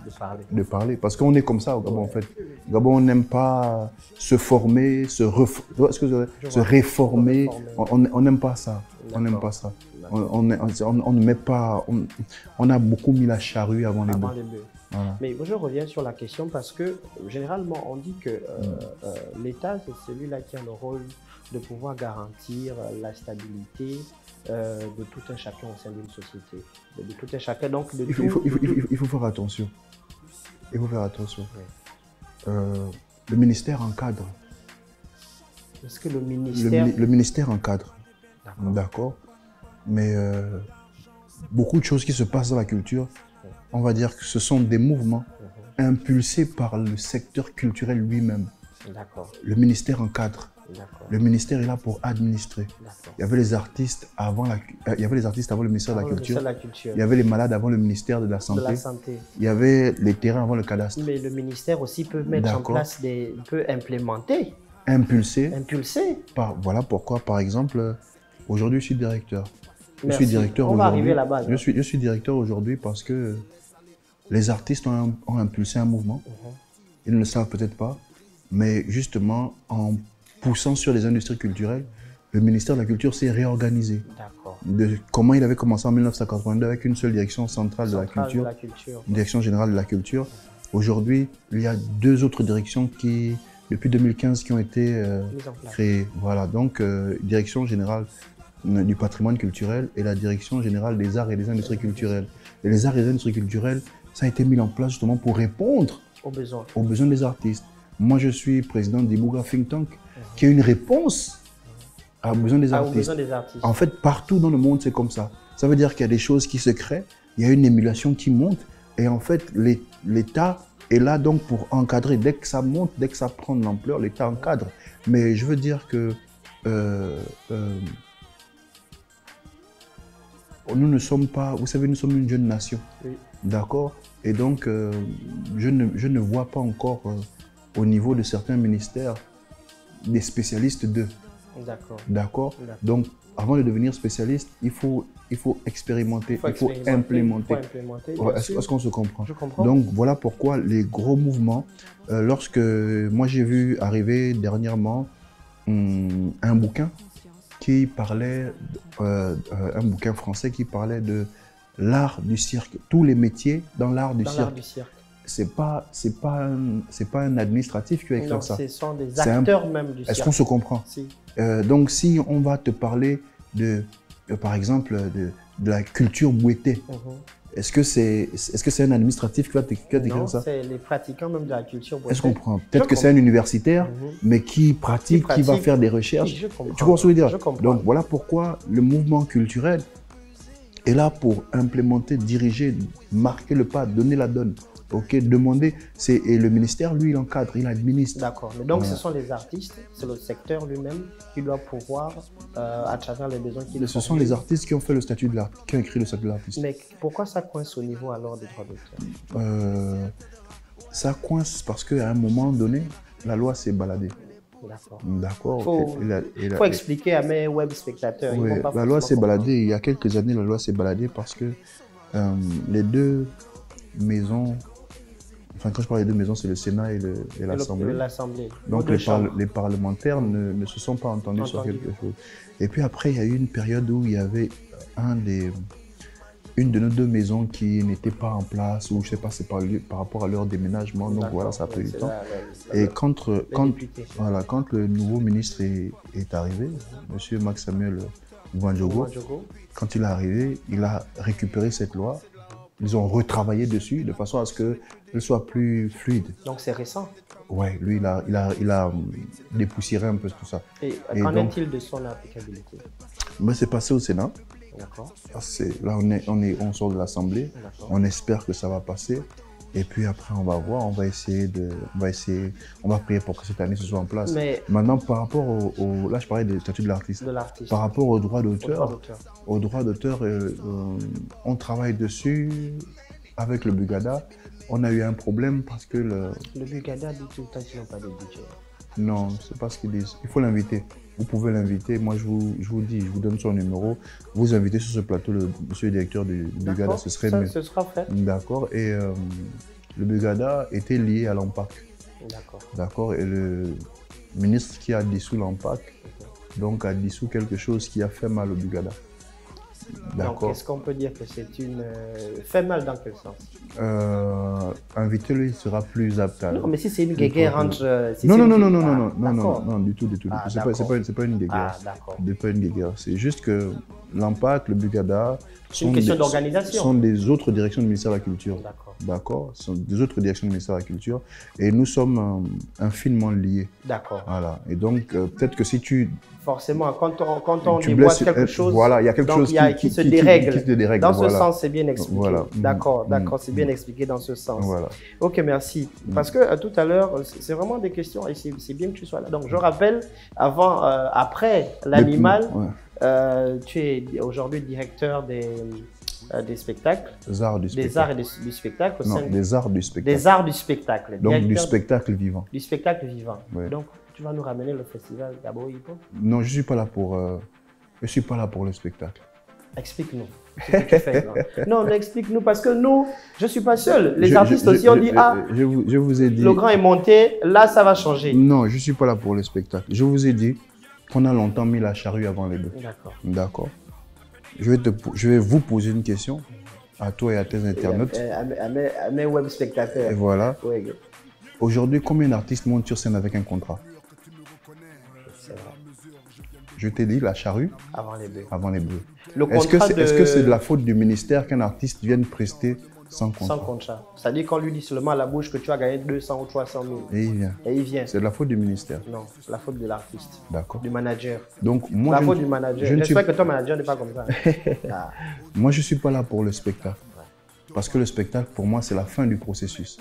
parler. Parce qu'on est comme ça au Gabon, en fait. Au Gabon, on n'aime pas se former, se réformer. On n'aime pas ça. On n'aime pas ça. On ne met pas... On a beaucoup mis la charrue avant les bœufs. Voilà. Mais je reviens sur la question parce que généralement, on dit que l'État, c'est celui-là qui a le rôle de pouvoir garantir la stabilité de tout un chacun au sein d'une société. De tout un chacun, donc de il faut faire attention. Il faut faire attention. Le ministère encadre. Est-ce que le ministère... Le ministère encadre. D'accord. Mais beaucoup de choses qui se passent dans la culture, on va dire que ce sont des mouvements impulsés par le secteur culturel lui-même. Le ministère encadre. Le ministère est là pour administrer. Il y avait les artistes avant le ministère de la Culture. Il y avait les malades avant le ministère de la Santé. Il y avait les terrains avant le cadastre. Mais le ministère aussi peut mettre en place peut implémenter. Impulser. Voilà pourquoi, par exemple, aujourd'hui je suis directeur. Je suis directeur aujourd'hui. Je suis directeur aujourd'hui parce que les artistes ont impulsé un mouvement. Ils ne le savent peut-être pas, mais justement en poussant sur les industries culturelles, le ministère de la Culture s'est réorganisé. Comment il avait commencé en 1982 avec une seule direction centrale de la culture, une direction générale de la culture. Aujourd'hui, il y a 2 autres directions qui, depuis 2015, qui ont été créées. Voilà, donc direction générale du patrimoine culturel et la direction générale des arts et des industries culturelles. Et les arts et les industries culturelles, ça a été mis en place justement pour répondre aux besoins des artistes. Moi, je suis président d'Ibouga Think Tank, qui est une réponse aux besoins des artistes. En fait, partout dans le monde, c'est comme ça. Ça veut dire qu'il y a des choses qui se créent, il y a une émulation qui monte, et en fait, l'État est là donc pour encadrer. Dès que ça monte, dès que ça prend de l'ampleur, l'État encadre. Mais je veux dire que nous ne sommes pas, vous savez, nous sommes une jeune nation, d'accord? Et donc, je ne vois pas encore au niveau de certains ministères des spécialistes d'eux. D'accord. D'accord. Donc, avant de devenir spécialiste, il faut expérimenter, il faut implémenter. Est-ce qu'on se comprend? Je comprends. Donc, voilà pourquoi les gros mouvements, lorsque moi j'ai vu arriver dernièrement un bouquin qui parlait, un bouquin français qui parlait de l'art du cirque, tous les métiers dans l'art du cirque. C'est pas un administratif qui va écrire ça. Ce sont des acteurs même du cirque. Est-ce qu'on se comprend? Si. Donc, si on va te parler de, par exemple, de la culture bouetée, est-ce que c'est un administratif qui va t'écrire ça? Non, c'est les pratiquants même de la culture bouetée. Est-ce qu'on comprend? Peut-être que c'est un universitaire, mais qui pratique, qui va faire des recherches. Tu vois ce que je veux dire? Donc, voilà pourquoi le mouvement culturel est là pour implémenter, diriger, marquer le pas, donner la donne. Ok, demander, et le ministère, lui, il encadre, il administre. D'accord, mais donc ce sont les artistes, c'est le secteur lui-même qui doit pouvoir, à travers les besoins qu'il a. Ce sont les artistes qui ont fait le statut de l'artiste, qui ont écrit le statut de l'artiste. Mais pourquoi ça coince au niveau alors des droits d'auteur? Ça coince parce qu'à un moment donné, la loi s'est baladée. D'accord. Il faut expliquer à mes web spectateurs. Oui, la loi s'est baladée, il y a quelques années, la loi s'est baladée parce que les deux maisons, enfin quand je parle des deux maisons, c'est le Sénat et l'Assemblée. Donc les parlementaires ne se sont pas entendus sur quelque chose. Et puis après, il y a eu une période où il y avait une de nos deux maisons qui n'était pas en place, ou je ne sais pas, c'est par rapport à leur déménagement, donc voilà, ça a pris du temps. Et quand le nouveau ministre est arrivé, M. Max Samuel Ouandjogo, quand il est arrivé, il a récupéré cette loi. Ils ont retravaillé dessus de façon à ce qu'elle soit plus fluide. Donc c'est récent? Oui, lui, il a dépoussiéré un peu tout ça. Et qu'en est-il de son applicabilité? C'est passé au Sénat. D'accord. Là, on sort de l'Assemblée. On espère que ça va passer. Et puis après, on va voir, on va prier pour que cette année ce soit en place. Mais maintenant, par rapport là, je parlais des statuts de l'artiste. Par rapport aux droits d'auteur, on travaille dessus avec le Bugada. On a eu un problème parce que le Bugada dit tout le temps qu'ils n'ont pas de budget. Non, c'est pas ce qu'ils disent. Il faut l'inviter. Vous pouvez l'inviter. Moi, je vous dis, je vous donne son numéro. Vous invitez sur ce plateau monsieur le directeur du Bugada. Ce serait mieux. Ce sera fait. D'accord. Et le Bugada était lié à l'ANPAC. D'accord. D'accord. Et le ministre qui a dissous l'ANPAC, donc a dissous quelque chose qui a fait mal au Bugada. Donc, est-ce qu'on peut dire que c'est une... fait mal dans quel sens? Inviter-le, il sera plus apte à... Non, mais si c'est une guéguerre entre... Non, du tout. C'est pas une guéguerre. C'est pas une guéguerre. C'est juste que l'ANPAC, le Bugada... C'est une question d'organisation. Sont des autres directions du ministère de la Culture. D'accord. Ce sont des autres directions du ministère de la Culture. Et nous sommes infiniment liés. D'accord. Voilà. Et donc, peut-être que si tu... Forcément, quand on déboîte quelque chose, voilà, il y a quelque chose qui se dérègle. Dans ce voilà. sens, c'est bien expliqué. Voilà. D'accord, c'est bien expliqué dans ce sens. Voilà. Ok, merci. Parce que tout à l'heure, c'est vraiment des questions et c'est bien que tu sois là. Donc, je rappelle, après l'animal, tu es aujourd'hui directeur des spectacles. Des arts du spectacle. Des arts et du spectacle. Non, des arts du spectacle. Des arts du spectacle. Donc, du spectacle vivant. Du spectacle vivant. Oui. Donc, tu vas nous ramener le festival Gabo Hip Hop? Non, je ne suis pas là pour le spectacle. Explique-nous ce que tu fais. Non, explique-nous parce que nous, je ne suis pas seul. Les artistes aussi ont dit je vous ai dit, le grand est monté, là ça va changer. Non, je ne suis pas là pour le spectacle. Je vous ai dit qu'on a longtemps mis la charrue avant les bœufs. D'accord. Je vais vous poser une question à toi et à tes internautes. À mes web spectateurs. Et voilà. Oui. Aujourd'hui, combien d'artistes montent sur scène avec un contrat? Je t'ai dit la charrue avant les bœufs. Avant les bœufs. Est-ce que c'est de la faute du ministère qu'un artiste vienne prester sans contrat? Sans contrat. C'est-à-dire qu'on lui dit seulement à la bouche que tu as gagné 200 ou 300 000. Et il vient. C'est de la faute du ministère? Non, c'est la faute de l'artiste. D'accord. Du manager. Donc, moi, la faute du manager. J'espère que ton manager n'est pas comme ça. Moi, je ne suis pas là pour le spectacle. Parce que le spectacle, pour moi, c'est la fin du processus.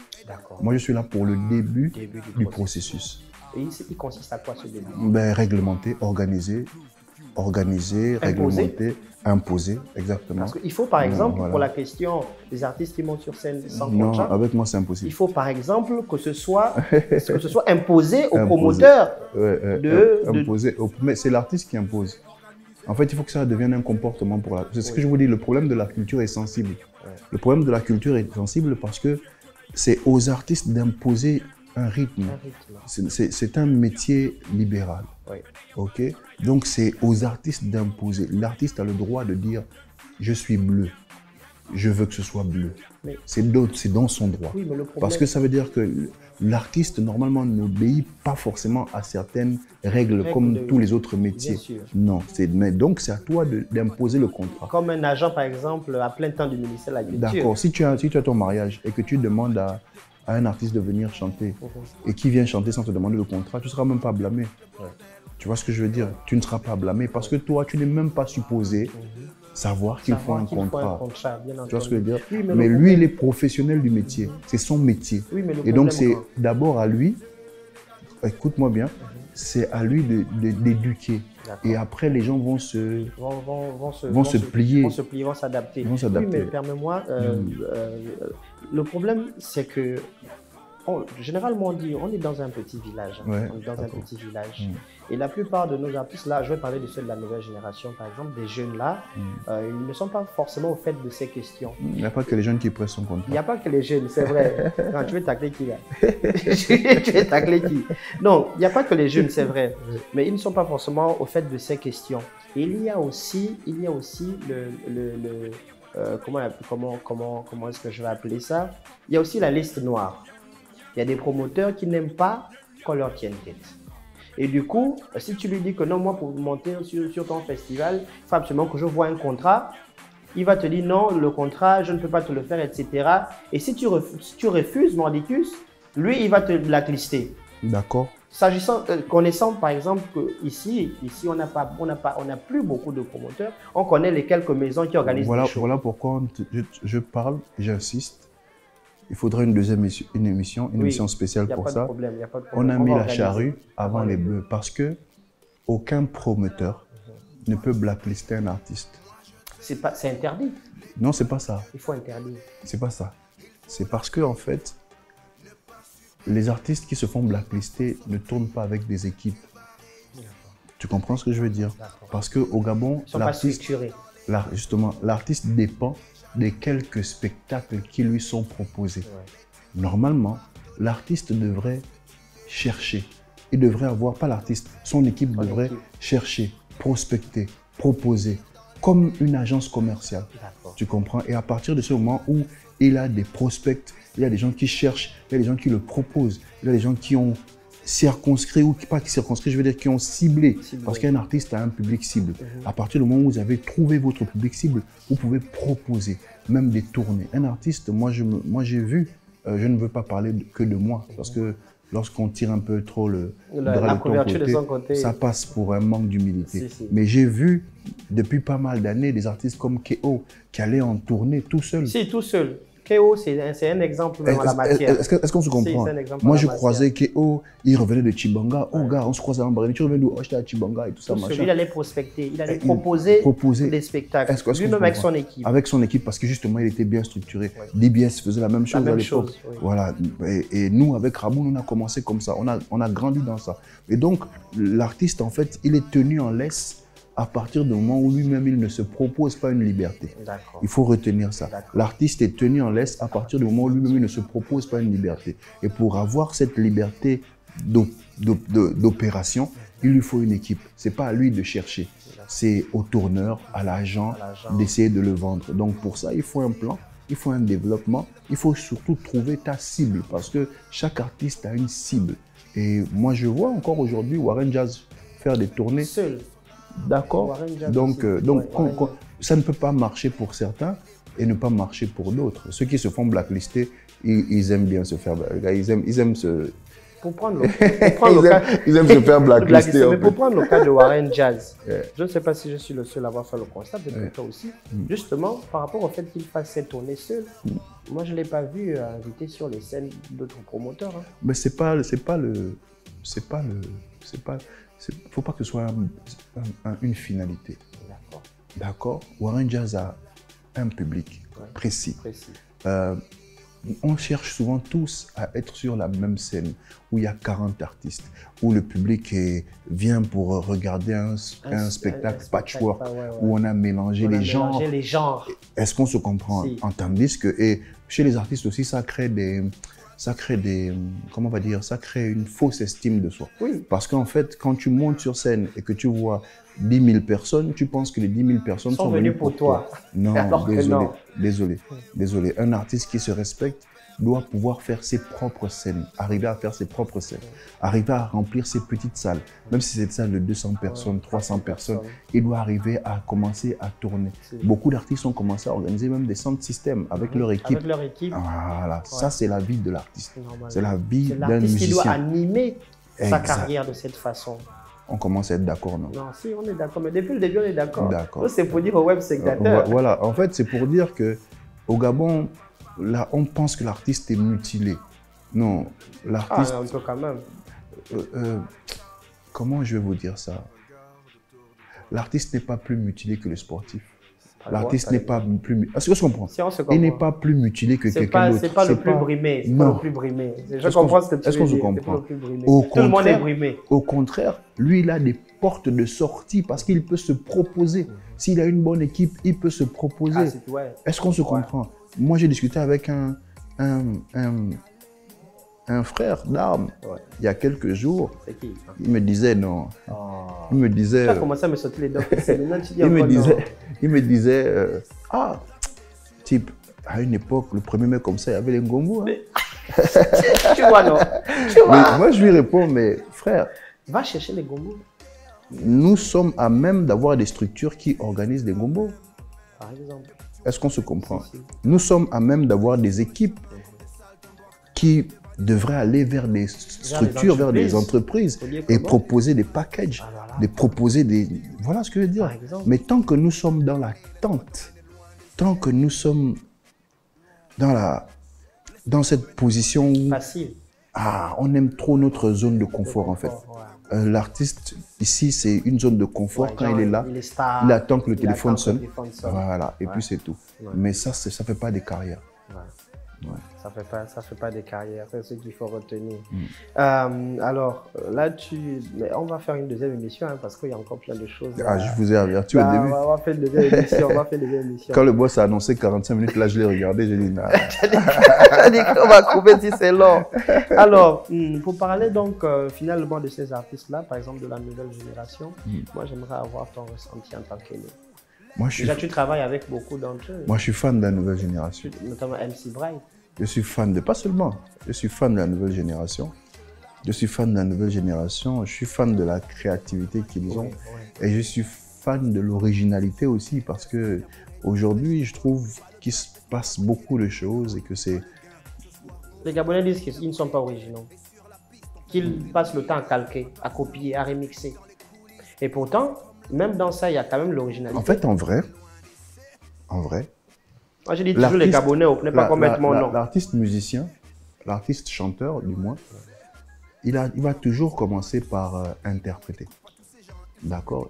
Moi, je suis là pour le début du processus. Et il consiste à quoi ce début? Réglementer, organiser, organisé, réglementé, imposé, exactement. Parce qu'il faut, par exemple, pour la question des artistes qui montent sur scène sans contrat, non, avec moi, c'est impossible. Il faut, par exemple, que ce soit imposé aux promoteurs. Mais c'est l'artiste qui impose. En fait, il faut que ça devienne un comportement pour la... C'est ce que je vous dis, le problème de la culture est sensible. Le problème de la culture est sensible parce que c'est aux artistes d'imposer un rythme. C'est un métier libéral. Ok? Donc, c'est aux artistes d'imposer. L'artiste a le droit de dire « je suis bleu ». Je veux que ce soit bleu. C'est dans son droit. Oui, parce que ça veut dire que l'artiste, normalement, n'obéit pas forcément à certaines règles comme tous les autres métiers. Non, donc c'est à toi d'imposer le contrat. Comme un agent, par exemple, à plein temps du ministère de la Culture. D'accord. Si tu as ton mariage et que tu demandes à un artiste de venir chanter et qui vient chanter sans te demander le contrat, tu ne seras même pas blâmé. Tu vois ce que je veux dire? Tu ne seras pas blâmé parce que toi, tu n'es même pas supposé savoir qu'il faut un contrat. Tu vois ce que je veux dire? Oui, mais lui, il est professionnel du métier. C'est son métier. Oui, et donc, c'est d'abord à lui, écoute-moi bien, c'est à lui d'éduquer. Et après, les gens vont se plier. Vont se plier, vont s'adapter. Oui, mais permets-moi, le problème, c'est que généralement, on est dans un petit village. On est dans un petit village. Et la plupart de nos artistes, là, je vais parler de ceux de la nouvelle génération, par exemple, des jeunes là, ils ne sont pas forcément au fait de ces questions. Il n'y a pas que les jeunes qui pressent son contrat. Il n'y a pas que les jeunes, c'est vrai. Non, tu veux tacler qui là? Tu veux tacler qui? Non, il n'y a pas que les jeunes, c'est vrai. Mais ils ne sont pas forcément au fait de ces questions. Et il y a aussi comment est-ce que je vais appeler ça? Il y a aussi la liste noire. Il y a des promoteurs qui n'aiment pas qu'on leur tienne tête. Et du coup, si tu lui dis que non, moi, pour monter sur ton festival, il faut absolument que je voie un contrat, il va te dire non, le contrat, je ne peux pas te le faire, etc. Et si tu refuses, Mordicus, lui, il va te blacklister. D'accord. Connaissant par exemple qu'ici, on n'a plus beaucoup de promoteurs, on connaît les quelques maisons qui organisent des shows. Voilà pourquoi je parle, j'insiste. Il faudrait une deuxième émission spéciale pour ça. On a mis la charrue avant les bœufs parce que aucun promoteur ne peut blacklister un artiste. C'est interdit. Non, c'est pas ça. Il faut interdire. C'est pas ça. C'est parce que en fait, les artistes qui se font blacklister ne tournent pas avec des équipes. Tu comprends ce que je veux dire? Parce qu'au Gabon, justement, l'artiste dépend des quelques spectacles qui lui sont proposés. Normalement, l'artiste devrait chercher. Il devrait avoir, pas l'artiste, son équipe devrait chercher, prospecter, proposer, comme une agence commerciale. Tu comprends? Et à partir de ce moment où il a des prospects, il y a des gens qui cherchent, il y a des gens qui le proposent, il y a des gens qui ont circonscrit, ou pas qui circonscrit, je veux dire qui ont ciblé. Parce qu'un artiste a un public cible. À partir du moment où vous avez trouvé votre public cible, vous pouvez proposer, même des tournées. Un artiste, moi j'ai vu, je ne veux pas parler que de moi, parce que lorsqu'on tire un peu trop la couverture de son côté, ça passe pour un manque d'humilité. Mais j'ai vu depuis pas mal d'années des artistes comme K.O. qui allaient en tournée tout seul. Si, tout seul. K.O. c'est un exemple dans la matière. Est-ce qu'on se comprend? Moi, je croisais K.O., il revenait de Chibanga. Oh, gars, on se croisait en Barani. Tu reviens d'où? Oh, j'étais à Chibanga et tout ça. Il allait prospecter, il allait proposer des spectacles. Lui-même avec son équipe. Avec son équipe, parce que justement, il était bien structuré. DBS faisait la même chose à l'époque. Voilà. Et nous, avec Ramoun, on a commencé comme ça. On a grandi dans ça. Et donc, l'artiste, en fait, il est tenu en laisse à partir du moment où lui-même, il ne se propose pas une liberté. Il faut retenir ça. L'artiste est tenu en laisse à partir du moment où lui-même, il ne se propose pas une liberté. Et pour avoir cette liberté d'opération, il lui faut une équipe. Ce n'est pas à lui de chercher. C'est au tourneur, à l'agent, d'essayer de le vendre. Donc pour ça, il faut un plan, il faut un développement. Il faut surtout trouver ta cible parce que chaque artiste a une cible. Et moi, je vois encore aujourd'hui Warren Jazz faire des tournées. Seul. D'accord. Donc ça ne peut pas marcher pour certains et ne pas marcher pour d'autres. Ceux qui se font blacklister, ils aiment bien se faire... Ils aiment se... Pour prendre le cas... Ils aiment se faire blacklister. Mais pour prendre le cas de Warren Jazz, je ne sais pas si je suis le seul à avoir fait le constat, peut-être toi aussi. Justement, par rapport au fait qu'il fasse cette tournée seul, moi je ne l'ai pas vu invité sur les scènes d'autres promoteurs. Mais c'est pas faut pas que ce soit une finalité. D'accord. Warren Jazz a un public précis. On cherche souvent tous à être sur la même scène où il y a 40 artistes, où le public vient pour regarder un spectacle patchwork, où on a mélangé les genres. Est-ce qu'on se comprend? Tandis que chez les artistes aussi, ça crée comment on va dire, ça crée une fausse estime de soi. Parce qu'en fait, quand tu montes sur scène et que tu vois 10 000 personnes, tu penses que les 10 000 personnes sont venues pour toi. Non, désolé. Un artiste qui se respecte doit pouvoir faire ses propres scènes, arriver à faire ses propres scènes, arriver à remplir ses petites salles. Même si c'est une salle de 200 personnes, 300 personnes, il doit arriver à commencer à tourner. Beaucoup d'artistes ont commencé à organiser même des centres systèmes avec leur équipe. Voilà, ça c'est la vie de l'artiste. C'est la vie d'un musicien. Qui doit animer sa carrière de cette façon. On commence à être d'accord, non? Non, si, on est d'accord. Mais depuis le début, on est d'accord. C'est pour dire au web spectateur. Voilà, en fait, c'est pour dire qu'au Gabon, là, on pense que l'artiste est mutilé. Non, l'artiste... Ah, un peu quand même. Comment je vais vous dire ça? L'artiste n'est pas plus mutilé que le sportif. L'artiste n'est pas plus... Est-ce que je comprends? Si on se comprend. Il n'est pas plus mutilé que quelqu'un d'autre. C'est pas le plus brimé. C'est pas le plus brimé. Je comprends ce que tu veux dire. Est-ce qu'on se comprend? Tout le monde est brimé. Au contraire, lui, il a des portes de sortie parce qu'il peut se proposer. S'il a une bonne équipe, il peut se proposer. Est-ce qu'on se comprend? Moi, j'ai discuté avec un frère d'armes il y a quelques jours. C'est qui? Il me disait non. Il me disait... Tu as commencé à me sauter les dents. Il me disait type, à une époque, le premier mec comme ça, il y avait les Ngombo. Hein. Tu vois, non? Mais moi, je lui réponds, mais frère... Va chercher les Ngombo. Nous sommes à même d'avoir des structures qui organisent des Ngombo. Par exemple. Est-ce qu'on se comprend? Nous sommes à même d'avoir des équipes qui devraient aller vers des structures, vers des entreprises et proposer des packages, proposer des... Voilà ce que je veux dire. Mais tant que nous sommes dans l'attente, tant que nous sommes dans cette position où... Facile. On aime trop notre zone de confort en fait. L'artiste, ici, c'est une zone de confort. Quand il est là, il attend que le téléphone sonne. Voilà, et puis c'est tout. Mais ça ne fait pas des carrières. Ça fait pas des carrières, c'est ce qu'il faut retenir. Alors, là, mais on va faire une deuxième émission hein, parce qu'il y a encore plein de choses. Je vous ai averti au début. On va faire une deuxième émission, Quand le boss a annoncé 45 minutes, là, je l'ai regardé, j'ai dit, non. On va couper si c'est long. Alors, pour parler donc finalement de ces artistes-là, par exemple de la nouvelle génération, moi, j'aimerais avoir ton ressenti en tant qu'aîné. Déjà, tu travailles avec beaucoup d'entre eux. Moi, je suis fan de la nouvelle génération. Notamment MC Bright. Je suis fan de, pas seulement, je suis fan de la nouvelle génération. Je suis fan de la nouvelle génération, je suis fan de la créativité qu'ils ont. Et je suis fan de l'originalité aussi parce que aujourd'hui, je trouve qu'il se passe beaucoup de choses et que c'est... Les Gabonais disent qu'ils ne sont pas originaux. Qu'ils passent le temps à calquer, à copier, à remixer. Et pourtant, même dans ça, il y a quand même l'originalité. En fait, en vrai, moi, je dis toujours les Gabonais, on ne pas commettre mon nom. L'artiste musicien, l'artiste chanteur du moins, il va toujours commencer par interpréter. D'accord?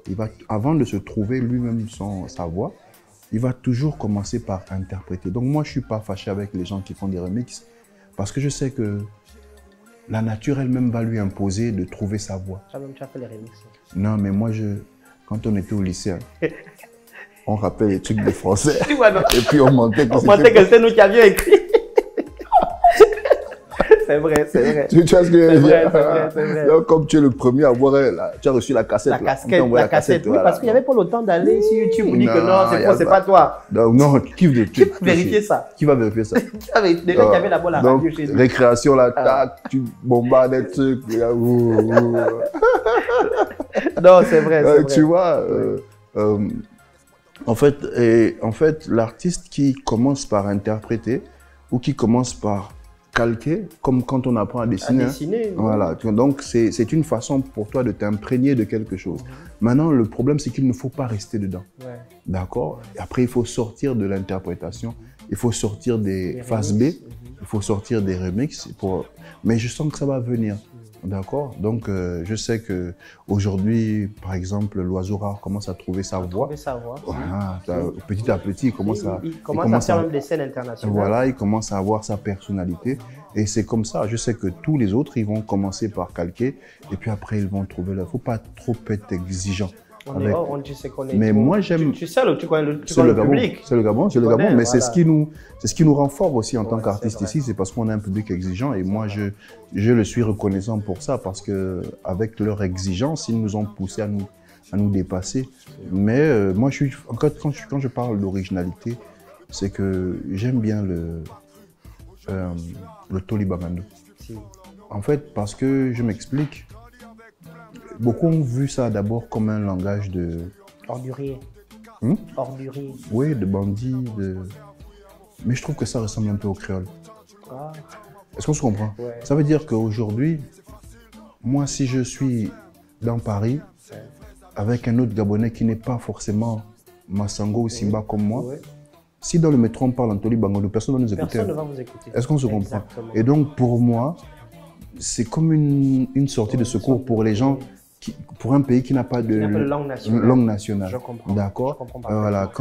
Avant de se trouver lui-même sa voix, il va toujours commencer par interpréter. Donc moi, je ne suis pas fâché avec les gens qui font des remixes parce que je sais que la nature elle-même va lui imposer de trouver sa voix. Tu as fait les remixes? Non, mais moi, quand on était au lycée, on rappelait les trucs de français. Et puis on mentait que c'était nous qui avions écrit. C'est vrai, c'est vrai. Tu vois ce que je veux dire? C'est vrai. Donc, comme tu es le premier à voir, tu as reçu la cassette. La cassette, oui, parce qu'il n'y avait pas le temps d'aller sur YouTube pour dire que non, c'est pas toi. Non, qui va vérifier ça? Qui va vérifier ça? Déjà, il y avait la bonne radio chez nous. Récréation, là, tac, tu bombardes des trucs. Non, c'est vrai. Tu vois, en fait, l'artiste qui commence par interpréter ou qui commence par calquer, comme quand on apprend à dessiner. Voilà. Donc, c'est une façon pour toi de t'imprégner de quelque chose. Maintenant, le problème, c'est qu'il ne faut pas rester dedans. D'accord? Et après, il faut sortir de l'interprétation. Il faut sortir des phases B. Il faut sortir des remixes. Mais je sens que ça va venir. D'accord. Donc, je sais qu'aujourd'hui, par exemple, l'oiseau rare commence à trouver sa voix. Voilà. Petit à petit, il commence à faire même des scènes internationales. Voilà, il commence à avoir sa personnalité. Et c'est comme ça. Je sais que tous les autres, ils vont commencer par calquer. Et puis après, ils vont trouver leur... Il ne faut pas trop être exigeant. Mais moi, j'aime... Tu sais, tu connais le public. C'est le Gabon, mais voilà. C'est ce qui nous rend fort aussi en tant qu'artiste ici. C'est parce qu'on a un public exigeant. Et moi, je le suis reconnaissant pour ça. Parce qu'avec leur exigence, ils nous ont poussé à nous dépasser. Mais moi, quand je parle d'originalité, c'est que j'aime bien le Tolibangando. En fait, parce que je m'explique. Beaucoup ont vu ça d'abord comme un langage de... Ordurier. Ordurier. Oui, de bandits, Mais je trouve que ça ressemble un peu au créole. Ah. Est-ce qu'on se comprend? Ouais. Ça veut dire qu'aujourd'hui, moi, si je suis dans Paris, avec un autre Gabonais qui n'est pas forcément Massango ou Simba comme moi, si dans le métro on parle en Tolibangando, personne ne va nous écouter. Personne ne va vous écouter. Est-ce qu'on se comprend? Et donc, pour moi, c'est comme une sortie de secours pour les gens... pour un pays qui n'a pas de langue nationale. Je comprends. D'accord. Voilà.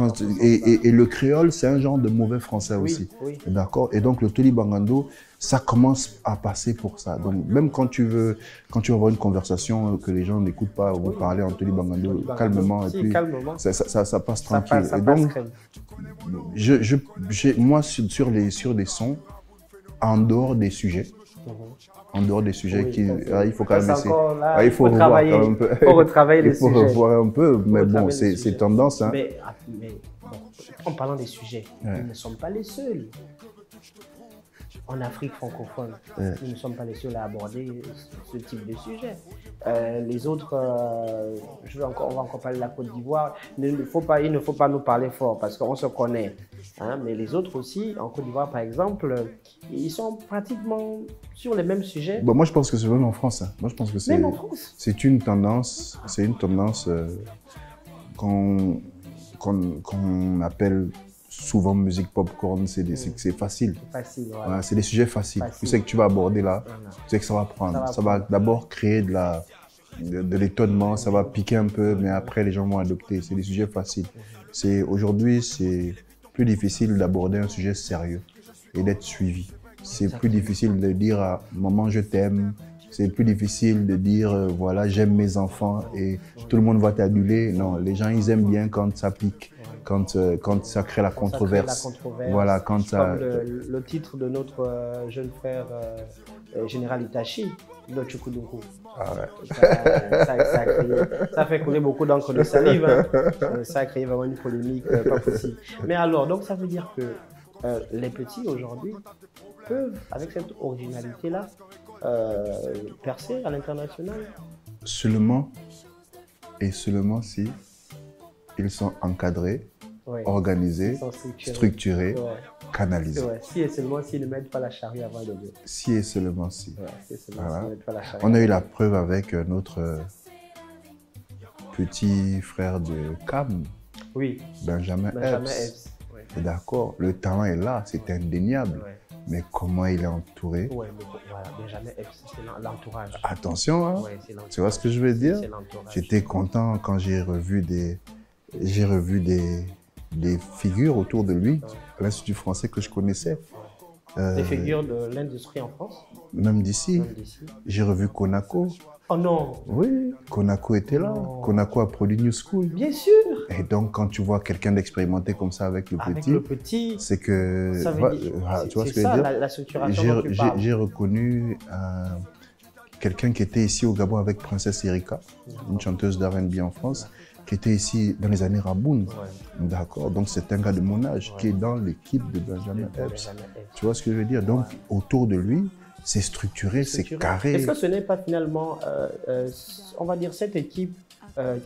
Et le créole, c'est un genre de mauvais français aussi. Oui. D'accord. Et donc le Tolibangando, ça commence à passer pour ça. Donc même quand tu veux avoir une conversation que les gens n'écoutent pas, vous parlez en Tolibangando calmement, et puis ça passe tranquille. Ça et passe donc, moi sur des sons, en dehors des sujets. En dehors des sujets il faut quand même essayer. Il faut retravailler un peu. Il faut retravailler les sujets. Il faut revoir un peu, mais bon, c'est tendance. Hein. Mais bon, en parlant des sujets, nous ne sommes pas les seuls. En Afrique francophone, nous ne sommes pas les seuls à aborder ce type de sujet. Les autres, on va encore parler de la Côte d'Ivoire. Il ne faut pas nous parler fort parce qu'on se connaît. Hein, mais les autres aussi, en Côte d'Ivoire par exemple, ils sont pratiquement sur les mêmes sujets. Bon, moi je pense que c'est même en France. Hein. Moi je pense que c'est une tendance, qu'on appelle souvent musique popcorn. C'est facile. Voilà, c'est des sujets faciles. Tu sais que tu vas aborder là, tu sais que ça va prendre. Ça va d'abord créer de l'étonnement, ça va piquer un peu, mais après les gens vont adopter. C'est des sujets faciles. Aujourd'hui, c'est plus difficile d'aborder un sujet sérieux et d'être suivi. C'est plus difficile de dire à maman je t'aime. C'est plus difficile de dire voilà j'aime mes enfants et tout le monde va t'aduler. Non, les gens ils aiment bien quand ça pique, quand ça crée la controverse. Voilà, quand ça. Comme le titre de notre jeune frère général Itachi, Lochukuduku. Ah ouais. Ça fait couler beaucoup d'encre de salive. Hein. Ça a créé vraiment une polémique pas possible. Mais alors, donc ça veut dire que les petits aujourd'hui peuvent, avec cette originalité-là, percer à l'international? Seulement si ils sont encadrés, organisés, structurés, canalisés. Si et seulement s'ils ne mettent pas la charrue avant le bœuf. Si et seulement si. Voilà. On a eu la preuve avec notre petit frère de Cam, Benjamin Epps. D'accord, le talent est là, c'est indéniable. Mais comment il est entouré? Voilà, Benjamin Epps, c'est l'entourage. Attention, hein? Tu vois ce que je veux dire? J'étais content quand j'ai revu des figures autour de lui, à l'Institut français que je connaissais. Des figures de l'industrie en France? Même d'ici. J'ai revu Konako. Oh non! Oui, Konako était là. Non. Konako a produit New School. Bien sûr! Et donc, quand tu vois quelqu'un d'expérimenté comme ça avec le petit, c'est que... tu vois ce que je veux dire? La structuration dont tu parles. J'ai reconnu quelqu'un qui était ici au Gabon avec Princesse Erika, une chanteuse d'R&B en France, qui était ici dans les années Raboun. D'accord. Donc, c'est un gars de mon âge qui est dans l'équipe de Benjamin Epps. Tu vois ce que je veux dire? Donc, autour de lui, c'est structuré, c'est carré. Est-ce que ce n'est pas finalement, on va dire, cette équipe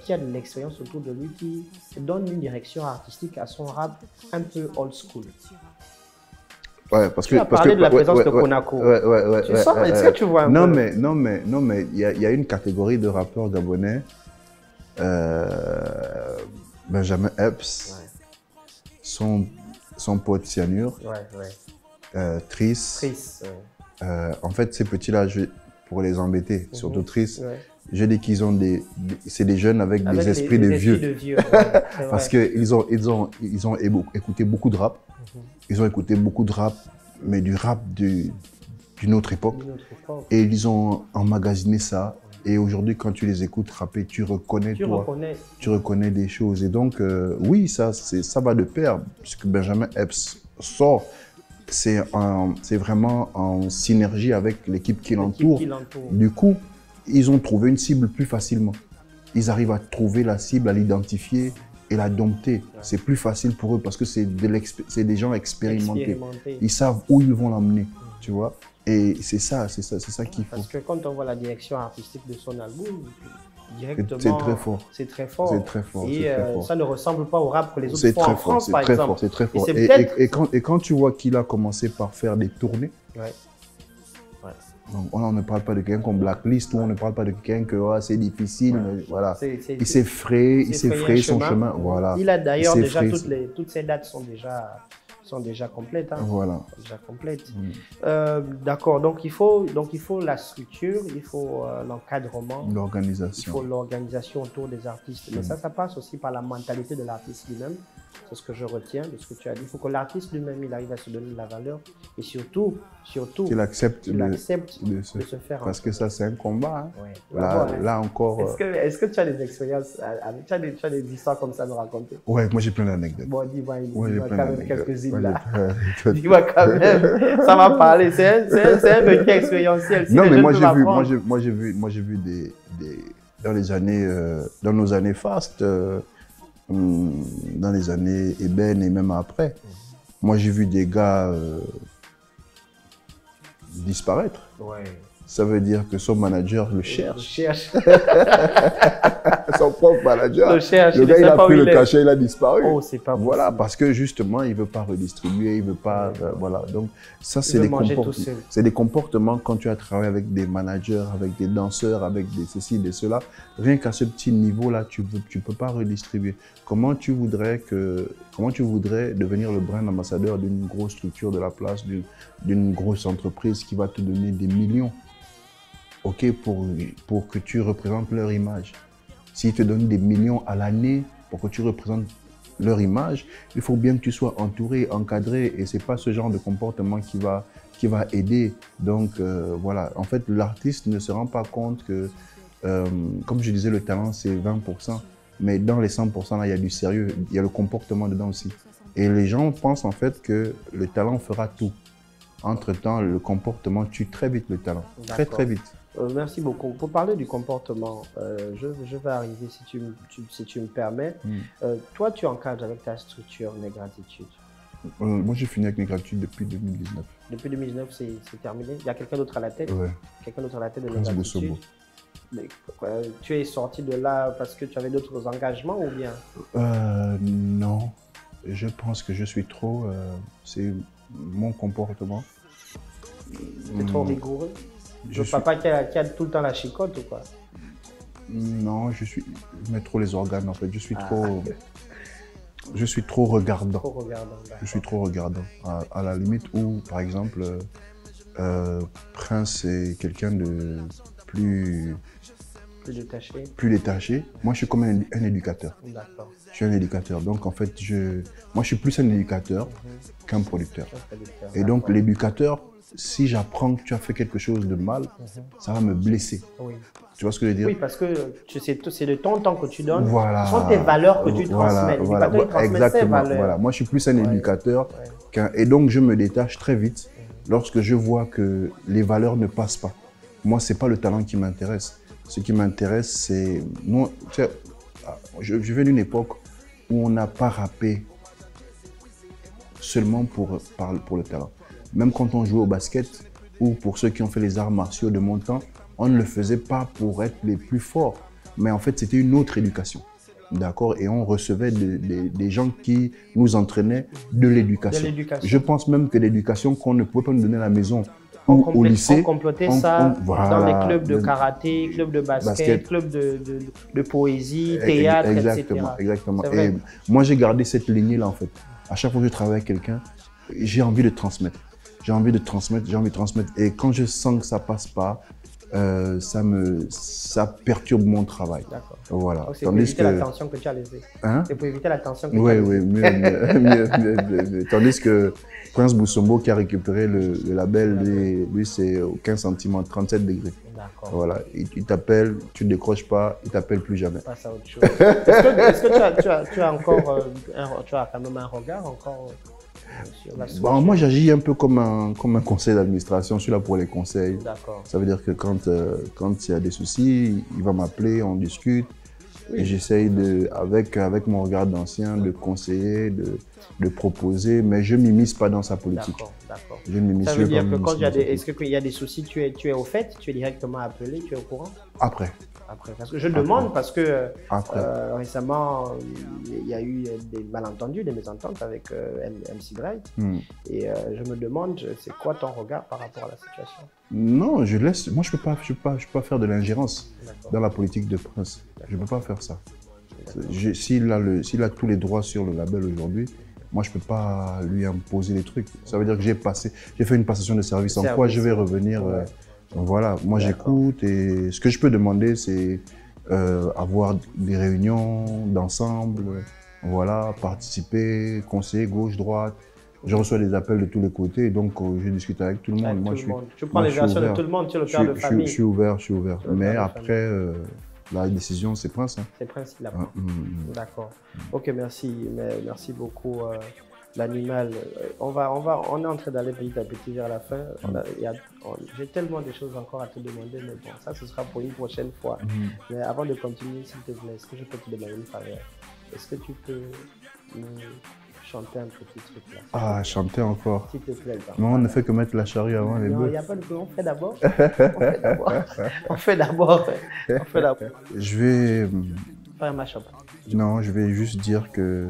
qui a de l'expérience autour de lui, qui donne une direction artistique à son rap un peu old school? Parce tu as parlé de la présence de Konako. Tu sens, est-ce que tu vois un peu? Non, mais il y a une catégorie de rappeurs gabonais, Benjamin Epps, son pote Cyanure, Triss. En fait, ces petits-là, pour les embêter, surtout tristes. Je dis qu'ils ont c'est des jeunes avec des esprits de vieux. Parce qu'ils ont écouté beaucoup de rap. Ils ont écouté beaucoup de rap, mais du rap d'une autre époque. Et ils ont emmagasiné ça. Et aujourd'hui, quand tu les écoutes rapper, tu reconnais des choses. Et donc, oui, ça va de pair. Ce que Benjamin Epps sort, c'est vraiment en synergie avec l'équipe qui l'entoure. Du coup, ils ont trouvé une cible plus facilement. Ils arrivent à trouver la cible, à l'identifier et la dompter. C'est plus facile pour eux parce que c'est des gens expérimentés. Ils savent où ils vont l'emmener, tu vois. Et c'est ça qu'il faut. Parce que quand on voit la direction artistique de son album, directement, c'est très fort. C'est très fort. C'est très fort. Et ça ne ressemble pas au rap que les autres font en France, par exemple. C'est très fort. Et quand tu vois qu'il a commencé par faire des tournées, donc on ne parle pas de quelqu'un qu'on blacklist, ou on ne parle pas de quelqu'un que c'est difficile, mais voilà. Il s'est frayé son chemin. Voilà. Il a d'ailleurs déjà toutes ces dates sont déjà complètes. Hein. Voilà. Déjà complètes. D'accord. Donc il faut la structure, il faut l'encadrement, l'organisation. Il faut l'organisation autour des artistes. Mais ça passe aussi par la mentalité de l'artiste lui-même. C'est ce que je retiens de ce que tu as dit. Il faut que l'artiste lui-même il arrive à se donner de la valeur et surtout qu'il accepte de se faire. Parce que ça c'est un combat. Hein. Ouais. Là encore. Est-ce que tu as des expériences, tu as des histoires comme ça à nous raconter? Ouais, moi j'ai plein d'anecdotes. Bon, dis-moi quand même quelques-unes là. Dis-moi quand même, ça va parler. C'est un vécu expérientiel. Non, mais moi j'ai vu dans nos années fastes. Dans les années ébènes et même après. Moi, j'ai vu des gars disparaître. Ouais. Ça veut dire que son manager le cherche. Son propre manager. Le gars, il a pris le cachet, il a disparu. Oh, c'est pas possible. Voilà, parce que justement, il ne veut pas redistribuer, il ne veut pas... voilà, donc ça, c'est des comportements quand tu as travaillé avec des managers, avec des danseurs, avec des ceci, des cela. Rien qu'à ce petit niveau-là, tu ne peux pas redistribuer. Comment tu voudrais devenir le brand ambassadeur d'une grosse structure de la place, d'une grosse entreprise qui va te donner des millions? OK, pour que tu représentes leur image. S'ils te donnent des millions à l'année pour que tu représentes leur image, il faut bien que tu sois entouré, encadré, et ce n'est pas ce genre de comportement qui va aider. Donc voilà, en fait, l'artiste ne se rend pas compte que, comme je disais, le talent c'est 20%, mais dans les 100%, là, il y a du sérieux, il y a le comportement dedans aussi. Et les gens pensent en fait que le talent fera tout. Entre-temps, le comportement tue très vite le talent, très très vite. Merci beaucoup. Pour parler du comportement, je vais arriver si tu me permets. Toi, tu encadres avec ta structure Negratitude. Moi, j'ai fini avec Negratitude depuis 2019. Depuis 2019, c'est terminé. Il y a quelqu'un d'autre à la tête? Ouais. Quelqu'un d'autre à la tête de Negratitude? Mais, tu es sorti de là parce que tu avais d'autres engagements ou bien? Non. Je pense que je suis trop... c'est mon comportement. C'est trop rigoureux? Le papa qui a tout le temps la chicotte ou quoi? Non, je mets trop les organes en fait. Je suis trop regardant. Je suis trop regardant. À la limite où, par exemple, Prince est quelqu'un de plus détaché. Plus détaché. Moi, je suis comme un éducateur. D'accord. Je suis un éducateur. Donc, en fait, moi, je suis plus un éducateur qu'un producteur. Et donc, l'éducateur, si j'apprends que tu as fait quelque chose de mal, ça va me blesser. Oui. Tu vois ce que je veux dire? Oui, parce que c'est de ton temps que tu donnes. Voilà. Ce sont tes valeurs que tu transmets. Voilà. Exactement. Voilà. Moi, je suis plus un éducateur. Et donc, je me détache très vite lorsque je vois que les valeurs ne passent pas. Moi, ce n'est pas le talent qui m'intéresse. Ce qui m'intéresse, c'est... Je viens d'une époque où on n'a pas rappé seulement pour le talent. Même quand on jouait au basket, ou pour ceux qui ont fait les arts martiaux de mon temps, on ne le faisait pas pour être les plus forts. Mais en fait, c'était une autre éducation. D'accord? Et on recevait des gens qui nous entraînaient de l'éducation. Je pense même que l'éducation qu'on ne pouvait pas nous donner à la maison ou au lycée. On complétait ça dans les clubs de karaté, clubs de basket, clubs de poésie, théâtre, exactement, etc. Exactement. Et moi, j'ai gardé cette lignée-là, en fait. À chaque fois que je travaille avec quelqu'un, j'ai envie de transmettre. J'ai envie de transmettre. Et quand je sens que ça ne passe pas, ça perturbe mon travail. D'accord. Voilà. C'est pour éviter la tension que tu as laissée. Hein? C'est pour éviter la tension que tu as laissée. Oui, mieux. Tandis que Prince Boussombo qui a récupéré le label, lui c'est aucun sentiment, 37 degrés. D'accord. Voilà. Il t'appelle, tu ne décroches pas, il t'appelle plus jamais. Passe à autre chose. Est-ce que tu as encore, tu as quand même un regard encore sur la situation? Bon, moi, j'agis un peu comme un conseil d'administration. Je suis là pour les conseils. D'accord. Ça veut dire que quand il y a des soucis, il va m'appeler, on discute. Oui. Et j'essaye, avec mon regard d'ancien, de conseiller, de proposer, mais je ne m'immisce pas dans sa politique. D'accord. Ça veut dire que quand est-ce qu'il y a des soucis, tu es au fait, tu es directement appelé, tu es au courant? Après. Parce que je demande parce que récemment, il y a eu des malentendus, des mésententes avec MC Bright. Et je me demande, c'est quoi ton regard par rapport à la situation? Non, je laisse. Moi, je peux pas faire de l'ingérence dans la politique de Prince. Je ne peux pas faire ça. S'il a tous les droits sur le label aujourd'hui, moi, je ne peux pas lui imposer les trucs. Ça veut dire que j'ai fait une passation de service. En quoi je vais revenir voilà, moi j'écoute et ce que je peux demander, c'est avoir des réunions d'ensemble, voilà, participer, conseiller gauche, droite. Je reçois des appels de tous les côtés, donc je discute avec tout le monde. Tu prends les versions de tout le monde, tu es le père de famille. Je suis ouvert. Mais après, la décision, c'est Prince. Hein. C'est Prince qui la prend. D'accord. Ok, merci beaucoup. L'animal, on est en train d'aller petit à petit vers la fin. J'ai tellement de choses encore à te demander, mais bon, ça ce sera pour une prochaine fois. Mais avant de continuer, s'il te plaît, est-ce que je peux te demander une faveur? Est-ce que tu peux nous chanter un petit truc là? Ah, chanter encore? S'il te plaît. Non, on ne fait que mettre la charrue avant les bœufs. Non, il n'y a pas de problème, on fait d'abord. On fait d'abord. Je vais... Faire un match-up. Non, je vais juste dire que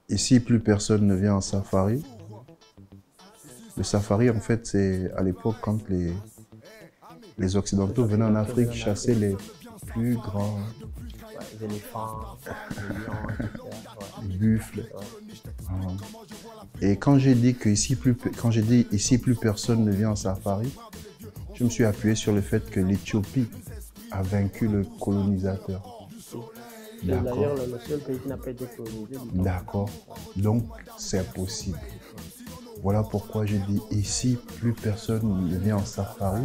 ici, plus personne ne vient en safari. Le safari, en fait, c'est à l'époque quand les Occidentaux venaient en Afrique chasser les plus grands. Les éléphants, les lions, les buffles. Et quand j'ai dit ici plus personne ne vient en safari, je me suis appuyé sur le fait que l'Éthiopie a vaincu le colonisateur. D'ailleurs, le seul pays qui n'a pas été colonisé. D'accord. Donc, c'est possible. Voilà pourquoi je dis ici, plus personne ne vient en safari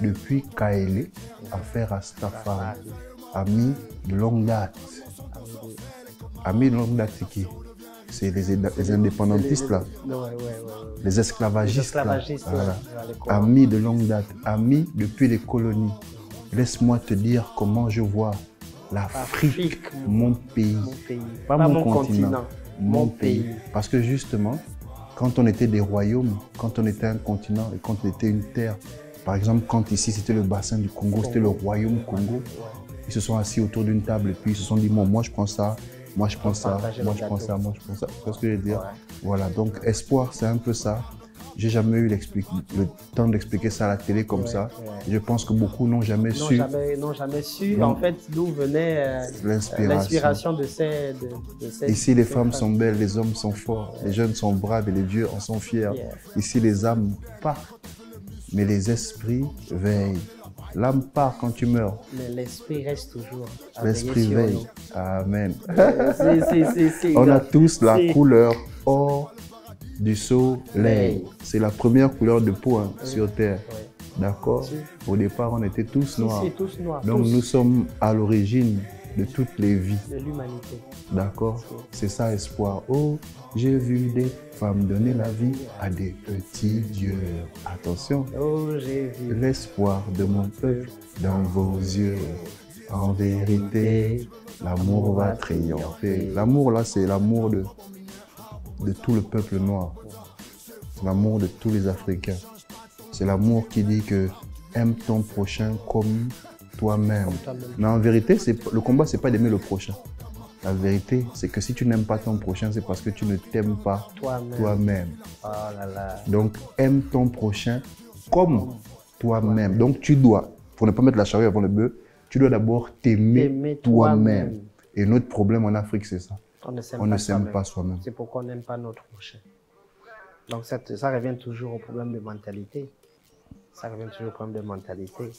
depuis Kaélé à faire Rastafari. Amis de longue date. Amis de longue date, c'est qui? C'est les indépendantistes là. Les esclavagistes là. Voilà. Amis de longue date. Amis depuis les colonies. Laisse-moi te dire comment je vois l'Afrique, mon pays. Pas mon continent. Mon pays. Parce que justement, quand on était des royaumes, quand on était un continent et quand on était une terre, par exemple, quand ici c'était le bassin du Congo, c'était le royaume Congo, ils se sont assis autour d'une table et puis ils se sont dit, moi je prends ça, moi je prends ça, moi je prends ça, moi je prends ça. C'est ce que je veux dire. Voilà, donc espoir, c'est un peu ça. J'ai jamais eu le temps d'expliquer ça à la télé comme ça. Je pense que beaucoup n'ont jamais su. N'ont jamais su, en fait, d'où venait l'inspiration de ces... Ici, les femmes sont belles, les hommes sont forts, les jeunes sont braves et les vieux en sont fiers. Ici, les âmes partent, mais les esprits veillent. L'âme part quand tu meurs. Mais l'esprit reste toujours. L'esprit veille. Amen. On a tous la couleur or du soleil. C'est la première couleur de peau sur Terre. D'accord? Au départ, on était tous noirs. Donc, nous sommes à l'origine de toutes les vies. De l'humanité. D'accord? C'est ça, espoir. Oh, j'ai vu des femmes donner la vie à des petits dieux. Attention. Oh, j'ai vu l'espoir de mon peuple dans vos yeux. En vérité, l'amour va triompher. L'amour, là, c'est l'amour de tout le peuple noir. L'amour de tous les Africains. C'est l'amour qui dit que aime ton prochain comme toi-même. Mais en vérité, le combat, c'est pas d'aimer le prochain. La vérité, c'est que si tu n'aimes pas ton prochain, c'est parce que tu ne t'aimes pas toi-même. Oh là là. Donc, aime ton prochain comme toi-même. Donc, tu dois, pour ne pas mettre la charrue avant le bœuf, tu dois d'abord t'aimer toi-même. Et notre problème en Afrique, c'est ça. On ne s'aime pas soi-même. C'est pourquoi on n'aime pas notre prochain. Donc, ça revient toujours au problème de mentalité. Ça revient toujours au problème de mentalité.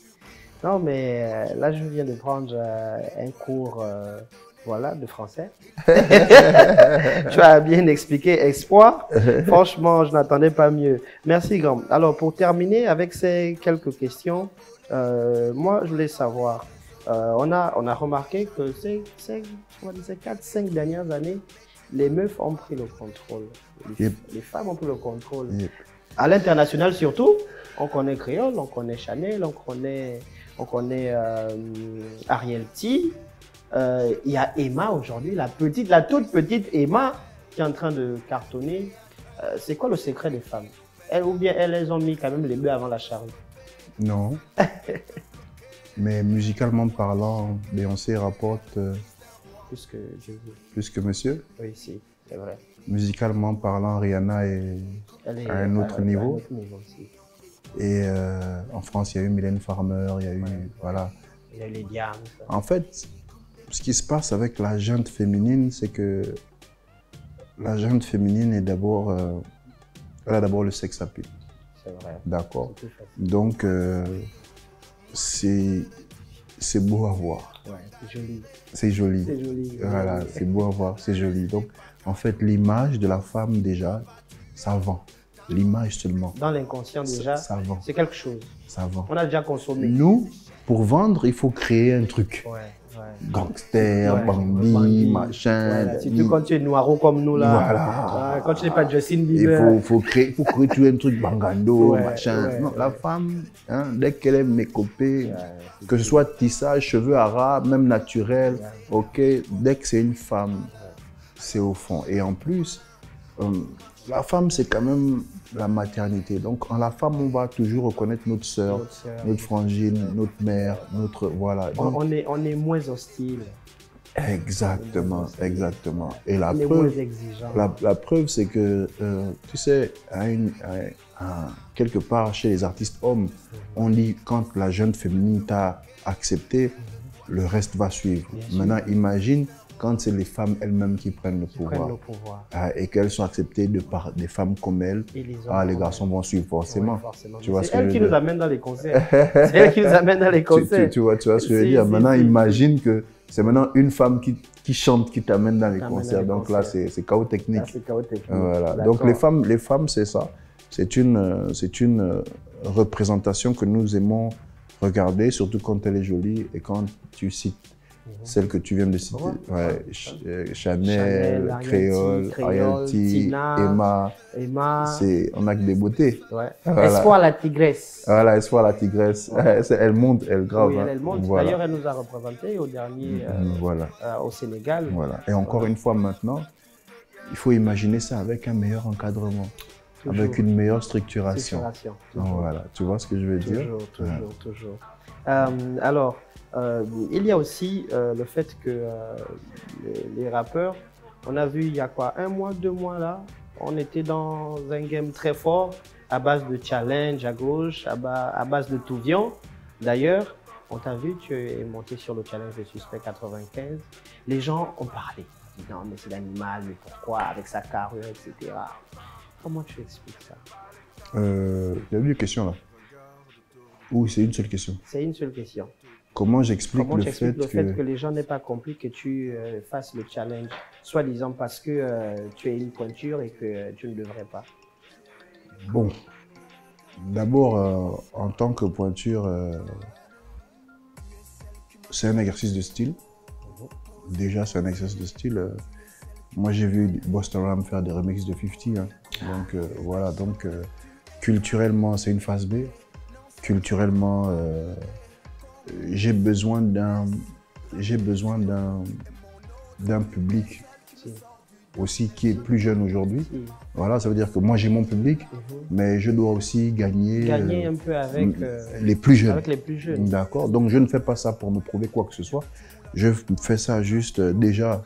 Non, mais là, je viens de prendre un cours voilà, de français. Tu as bien expliqué espoir. Franchement, je n'attendais pas mieux. Merci, grand. Alors, pour terminer avec ces quelques questions, moi, je voulais savoir, on a remarqué que ces 4-5 dernières années, les meufs ont pris le contrôle. Les femmes ont pris le contrôle. À l'international surtout, on connaît Créole, on connaît Chanel, on connaît Ariel T. Il y a Emma aujourd'hui, la toute petite Emma qui est en train de cartonner. C'est quoi le secret des femmes? Ou bien elles ont mis quand même les bœufs avant la charrue? Non. Mais musicalement parlant, Beyoncé rapporte plus que monsieur. Oui, si, c'est vrai. Musicalement parlant, Rihanna est à un autre niveau. Et en France, il y a eu Mylène Farmer, il y a eu, voilà. Il y a eu les Diams. En fait, ce qui se passe avec la gente féminine, c'est que la gente féminine est d'abord, elle a d'abord le sex appeal. C'est vrai. D'accord. Donc, c'est beau à voir. Ouais, c'est joli. C'est joli. C'est joli. Voilà, c'est beau à voir, c'est joli. Donc, en fait, l'image de la femme, déjà, ça vend. L'image seulement. Dans l'inconscient, déjà, ça vend. C'est quelque chose. Ça vend. On a déjà consommé. Nous, pour vendre, il faut créer un truc. Ouais. Gangster, bandit, machin. Voilà. Surtout quand tu es noiro comme nous là. Voilà. Quand tu n'es pas Justin Bieber. Il faut créer un truc bangando, machin. Non, la femme, hein, dès qu'elle est mécopée, que ce soit tissage, cheveux arabes, même naturel, ok, dès que c'est une femme, c'est au fond. Et en plus, la femme, c'est quand même la maternité. Donc, en la femme, on va toujours reconnaître notre sœur, notre frangine, notre mère, notre... Voilà. Donc, on est moins hostile. Exactement, exactement. Et la preuve, c'est que, tu sais, quelque part chez les artistes hommes, on dit quand la jeune féminine t'a accepté, le reste va suivre. Maintenant, imagine quand c'est les femmes elles-mêmes qui prennent le pouvoir. Et qu'elles sont acceptées par des femmes comme elles, les garçons vont suivre forcément. Tu vois, c'est elles qui nous amènent dans les concerts. C'est elles qui nous amènent dans les concerts. Tu vois ce que je veux dire. Maintenant, imagine que c'est maintenant une femme qui chante, qui t'amène dans les concerts. Donc là, c'est chaos technique. C'est chaos technique. Voilà. Donc les femmes, c'est ça. C'est une représentation que nous aimons regarder, surtout quand elle est jolie et quand tu cites celle que tu viens de citer. Chanel, Créole, Ariel T, Emma. On n'a que des beautés. Ouais. Voilà. Espoir la tigresse. Voilà, Espoir la tigresse. Ouais. Elle monte, elle grave. Oui, elle monte. Voilà. D'ailleurs, elle nous a représentés au dernier au Sénégal. Voilà. Et encore une fois maintenant, il faut imaginer ça avec un meilleur encadrement. Toujours. Avec une meilleure structuration. Voilà, tu vois ce que je veux dire? Toujours. Alors, il y a aussi le fait que les rappeurs, on a vu il y a quoi, 1 mois, 2 mois là, on était dans un game très fort à base de challenge à gauche, à base de Touvion. D'ailleurs, on t'a vu, tu es monté sur le challenge de Suspect 95. Les gens ont parlé. Ils disent non, mais c'est l'animal, mais pourquoi, avec sa carrure, etc. Comment tu expliques ça? Il y a 2 questions là. Ou c'est une seule question? C'est une seule question. Comment j'explique le fait que les gens n'aient pas compris que tu fasses le challenge, soi-disant parce que tu es une pointure et que tu ne devrais pas? Bon, d'abord, en tant que pointure, c'est un exercice de style. Déjà, c'est un exercice de style. Moi, j'ai vu Busta Rhymes faire des remixes de 50. Hein. Donc, voilà. Donc, culturellement, c'est une phase B. Culturellement, j'ai besoin d'un public aussi qui est plus jeune aujourd'hui. Voilà, ça veut dire que moi j'ai mon public, mais je dois aussi gagner un peu avec les plus jeunes. Avec les plus jeunes. D'accord. Donc je ne fais pas ça pour me prouver quoi que ce soit. Je fais ça juste déjà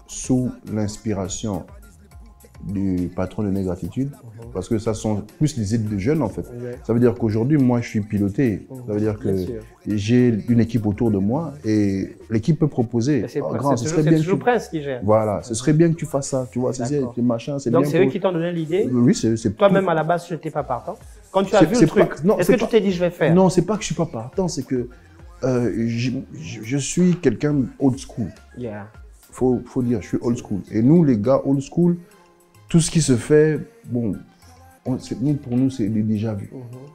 sous l'inspiration du patron de Négratitude, parce que ça sont plus les idées de jeunes en fait. Ça veut dire qu'aujourd'hui, moi je suis piloté. Ça veut dire que j'ai une équipe autour de moi et l'équipe peut proposer. C'est toujours Prince qui gère. Voilà, ce serait bien que tu fasses ça, tu vois, c'est machin. Donc c'est eux qui t'ont donné l'idée? Oui, c'est toi-même à la base, tu n'étais pas partant? Quand tu as vu le truc, est-ce que tu t'es dit je vais faire? Non, c'est pas que je suis pas partant, c'est que je suis quelqu'un old school. Yeah. Faut dire, je suis old school. Et nous, les gars old school, tout ce qui se fait, bon, pour nous, c'est déjà vu.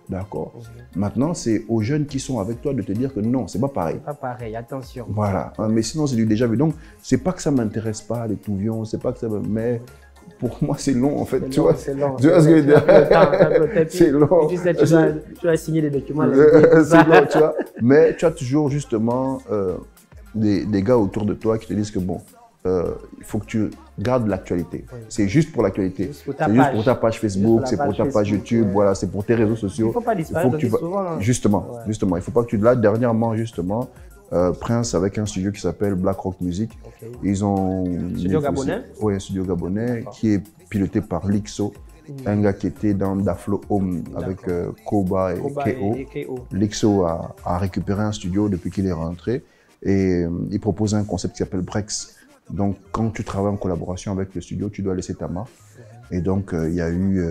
D'accord. Maintenant, c'est aux jeunes qui sont avec toi de te dire que non, c'est pas pareil. Pas pareil, attention. Voilà. Mais sinon, c'est du déjà vu. Donc, c'est pas que ça m'intéresse pas, les touvions, c'est pas que ça me... Mais pour moi, c'est long, en fait. Tu vois ce que je veux dire? C'est long. Tu vas signer des documents. C'est long, tu vois. Mais tu as toujours, justement, des gars autour de toi qui te disent que bon, il faut que tu gardes l'actualité. Oui. C'est juste pour l'actualité. C'est juste pour ta page Facebook, c'est pour ta page YouTube, voilà, c'est pour tes réseaux sociaux. Il ne faut pas disparaître souvent. Justement, justement, il ne faut pas que tu... Là, dernièrement, justement, Prince avec un studio qui s'appelle Black Rock Music. Ils ont... Studio gabonais? Oui, un studio gabonais qui est piloté par Lixo, un gars qui était dans Daflo Home avec Koba et KO. Lixo a récupéré un studio depuis qu'il est rentré et il propose un concept qui s'appelle Brex. Donc, quand tu travailles en collaboration avec le studio, tu dois laisser ta marque. Et donc, il y a eu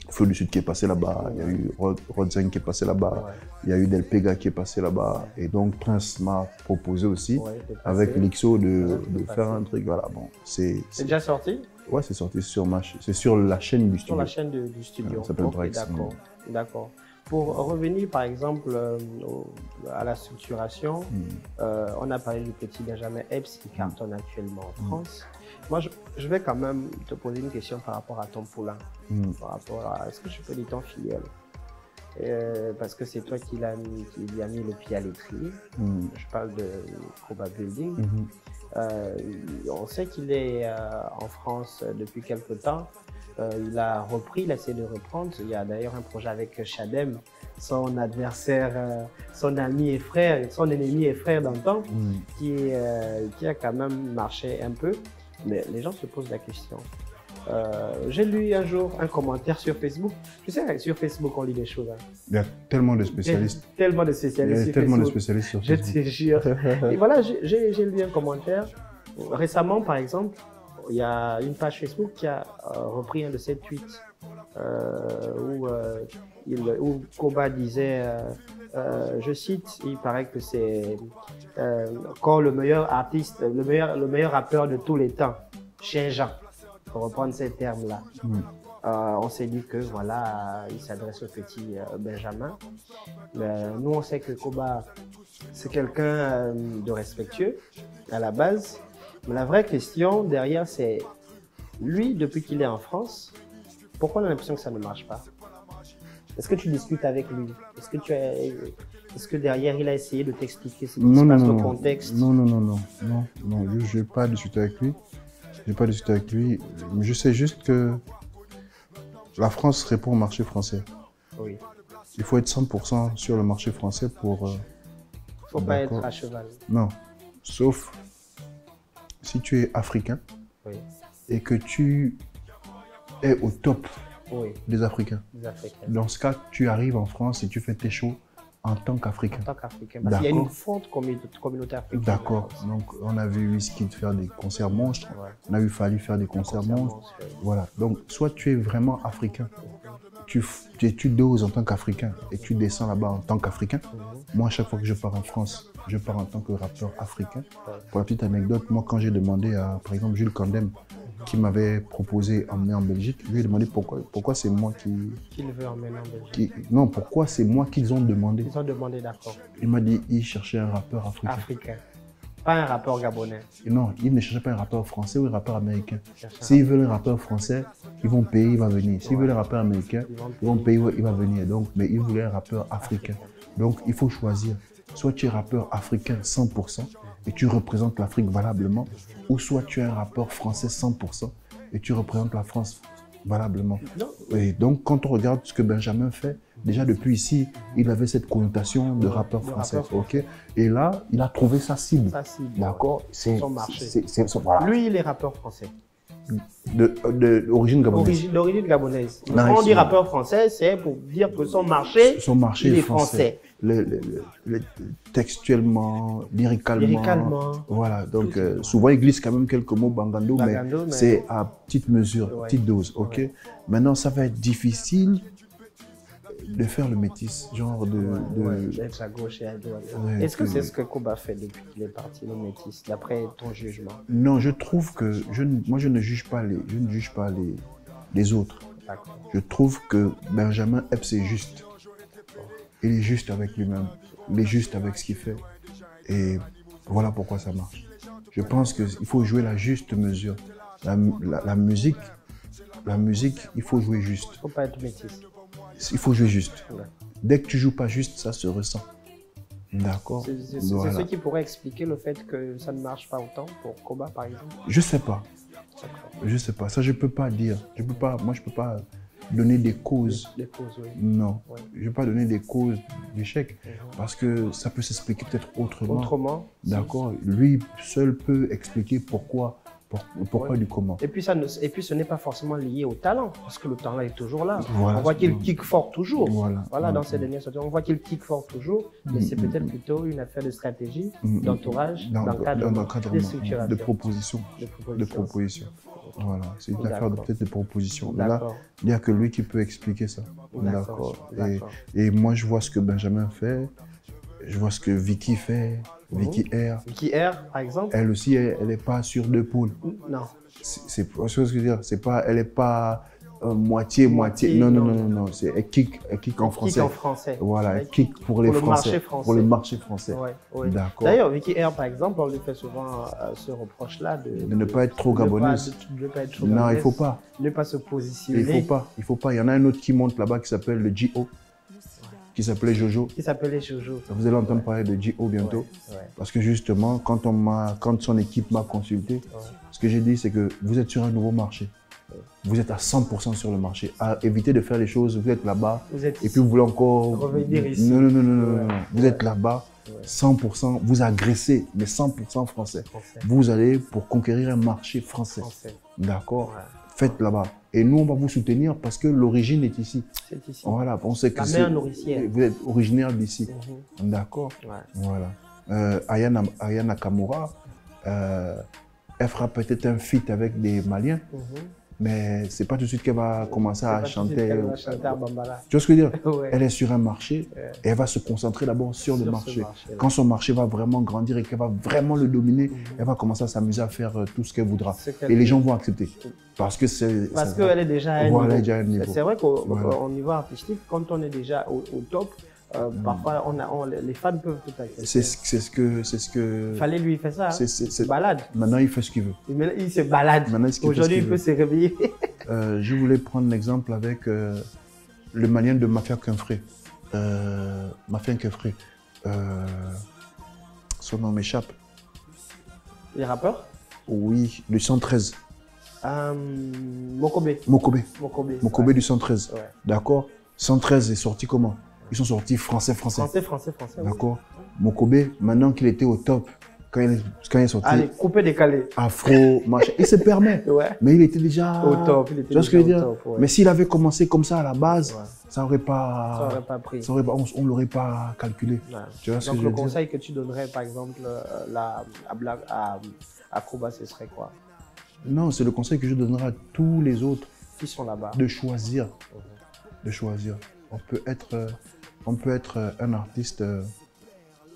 Feu du Sud qui est passé là-bas, il y a eu Rodzeng qui est passé là-bas, il y a eu Del Pega qui est passé là-bas. Et donc, Prince m'a proposé aussi, avec Lixo, de faire un truc. Voilà, bon, c'est déjà sorti? Ouais, c'est sorti c'est sur la chaîne du studio. Sur la chaîne du studio. Ça s'appelle Brex. D'accord. Pour revenir par exemple à la structuration, on a parlé du petit Benjamin Epps qui cartonne actuellement en France. Moi, je vais quand même te poser une question par rapport à ton poulain, par rapport à est-ce que je peux dire ton filleul, parce que c'est toi qui lui a mis le pied à l'étrier. Je parle de Koba Building. On sait qu'il est en France depuis quelque temps. Il a repris, il a essayé de reprendre. Il y a d'ailleurs un projet avec Chadem, son adversaire, son ami et frère, son ennemi et frère d'antan, qui a quand même marché un peu. Mais les gens se posent la question. J'ai lu un jour un commentaire sur Facebook. Tu sais, sur Facebook, on lit des choses. Hein. Il y a tellement de spécialistes. Il y a tellement de spécialistes sur tellement Facebook. De spécialistes sur Facebook. Je te jure. Et voilà, j'ai lu un commentaire. Récemment, par exemple, il y a une page Facebook qui a repris un de ses tweets où Koba disait, je cite, il paraît que c'est quand le meilleur artiste, le meilleur rappeur de tous les temps, Chez Jean, pour reprendre ces termes-là. On s'est dit que voilà, il s'adresse au petit Benjamin. Nous, on sait que Koba, c'est quelqu'un de respectueux à la base. Mais la vraie question derrière, c'est lui, depuis qu'il est en France, pourquoi on a l'impression que ça ne marche pas? Est-ce que tu discutes avec lui? Est-ce que derrière, il a essayé de t'expliquer ce qui se passe au contexte? Non, je n'ai pas discuté avec lui. Je sais juste que la France répond au marché français. Oui. Il faut être 100% sur le marché français pour... Il ne faut pas être à cheval. Non, sauf si tu es africain et que tu es au top des Africains. Dans ce cas, tu arrives en France et tu fais tes shows en tant qu'Africain. Parce qu'il y a une forte communauté africaine. D'accord. Donc, on a vu Wizkid faire des concerts monstres. On a vu Fally faire des concerts monstres. Voilà. Donc, soit tu es vraiment africain, tu doses en tant qu'Africain et tu descends là-bas en tant qu'Africain. Moi, à chaque fois que je pars en France, je pars en tant que rappeur africain. Pour la petite anecdote, moi, quand j'ai demandé à, par exemple, Jules Kandem, qui m'avait proposé emmener en Belgique, je lui ai demandé pourquoi c'est moi qui... Qu'il veut emmener en Belgique. Non, pourquoi c'est moi qu'ils ont demandé. Ils ont demandé, d'accord. Il m'a dit qu'il cherchait un rappeur africain. Africain. Pas un rappeur gabonais. Et non, il ne cherchait pas un rappeur français ou un rappeur américain. S'ils veulent un rappeur français, ils vont payer, il va venir. S'ils veulent un rappeur américain, ils vont payer, il va venir. Donc, mais ils voulaient un rappeur africain. Donc, il faut choisir. Soit tu es rappeur africain 100% et tu représentes l'Afrique valablement, ou soit tu es un rappeur français 100% et tu représentes la France valablement. Et donc, quand on regarde ce que Benjamin fait, déjà depuis ici, il avait cette connotation de rappeur français. Et là, il a trouvé sa cible. D'accord. C'est son marché. Voilà. Lui, il est rappeur français. D'origine gabonaise. D'origine gabonaise. Quand on dit rappeur français, c'est pour dire que son marché il est français. Textuellement, lyricalement. Voilà, donc souvent il glisse quand même quelques mots bangando, mais c'est à petite mesure, petite dose. Maintenant, ça va être difficile de faire le métis, genre d'être à gauche et à droite. Est-ce que c'est ce que Koba fait depuis qu'il est parti, le métis, d'après ton jugement? Non, je trouve que moi je ne juge pas les autres. Je trouve que Benjamin Epps est juste. Il est juste avec lui-même. Il est juste avec ce qu'il fait. Et voilà pourquoi ça marche. Je pense qu'il faut jouer la juste mesure. La musique, il faut jouer juste. Il ne faut pas être métis. Il faut jouer juste. Ouais. Dès que tu ne joues pas juste, ça se ressent. D'accord. C'est ce qui pourrait expliquer le fait que ça ne marche pas autant pour Koba, par exemple? Je ne sais pas. Je ne sais pas. Ça, je ne peux pas dire. Moi, je ne peux pas donner des causes. Des causes, oui. Non. Ouais. Je ne vais pas donner des causes d'échec parce que ça peut s'expliquer peut-être autrement. Autrement. D'accord. Lui seul peut expliquer pourquoi du comment. Et puis ce n'est pas forcément lié au talent, parce que le talent est toujours là. Voilà, on voit qu'il kick fort toujours. Voilà, dans ces dernières sorties, on voit qu'il kick fort toujours, mais c'est peut-être plutôt une affaire de stratégie, d'entourage, d'encadrement, de proposition. Voilà, c'est une affaire peut-être de proposition. Là, il n'y a que lui qui peut expliquer ça. D'accord. Et moi, je vois ce que Benjamin fait, je vois ce que Vicky fait. Vicky R. Vicky R, par exemple. Elle aussi, elle n'est pas sur deux poules. Non. C'est ce que je veux dire. Elle n'est pas moitié. Non. Elle kick en français. Kick en français. Voilà, elle kick pour les Français. Pour le marché français. Ouais. D'accord. D'ailleurs, Vicky R, par exemple, on lui fait souvent ce reproche-là de ne pas être trop gaboneuse. Non, il ne faut pas. Ne pas se positionner. Il faut pas. Il y en a un autre qui monte là-bas qui s'appelle le G.O. Qui s'appelait Jojo. Vous allez entendre parler de G.O. bientôt. Parce que justement, quand son équipe m'a consulté, ce que j'ai dit, c'est que vous êtes sur un nouveau marché. Vous êtes à 100% sur le marché. À éviter de faire les choses, vous êtes là-bas. Et puis vous voulez encore... revenir ici. Non. Vous êtes là-bas, 100%, vous agressez, mais 100% français. Vous allez pour conquérir un marché français. D'accord. Faites là-bas. Et nous, on va vous soutenir parce que l'origine est ici. C'est ici. Voilà, on sait que la mère nourricière. Vous êtes originaire d'ici. D'accord. Voilà. Aya Nakamura, elle fera peut-être un feat avec des Maliens, mais c'est pas tout de suite qu'elle va commencer à chanter. À Bambala. Tu vois ce que je veux dire? Elle est sur un marché et elle va se concentrer d'abord sur le marché. Quand son marché va vraiment grandir et qu'elle va vraiment le dominer, elle va commencer à s'amuser à faire tout ce qu'elle voudra. Et les gens vont accepter. Parce qu'elle est déjà à un niveau. C'est vrai qu'au niveau artistique, quand on est déjà au top, parfois les fans peuvent tout accepter. C'est ce que... Fallait lui faire ça. Il se balade. Maintenant, il fait ce qu'il veut. Il se balade. Aujourd'hui, il peut se réveiller. Je voulais prendre l'exemple avec le malien de Mafia Quinfré. Mafia Quinfré. Son nom m'échappe. Les rappeurs? Oui, du 113. Mokobe du 113. D'accord. 113 est sorti comment? Ils sont sortis français. D'accord. Mokobe, maintenant qu'il était au top, quand il est sorti... Allez, coupé, décalé. Afro, machin. Il se permet. Mais il était déjà... au top. Tu vois ce que je veux dire? Mais s'il avait commencé comme ça à la base, ça n'aurait pas pris. On ne l'aurait pas calculé. Tu vois ce que je veux dire? Donc le conseil que tu donnerais, par exemple, à Koba, ce serait quoi? Non, c'est le conseil que je donnerai à tous les autres. Qui sont là-bas. De choisir. De choisir. On peut être un artiste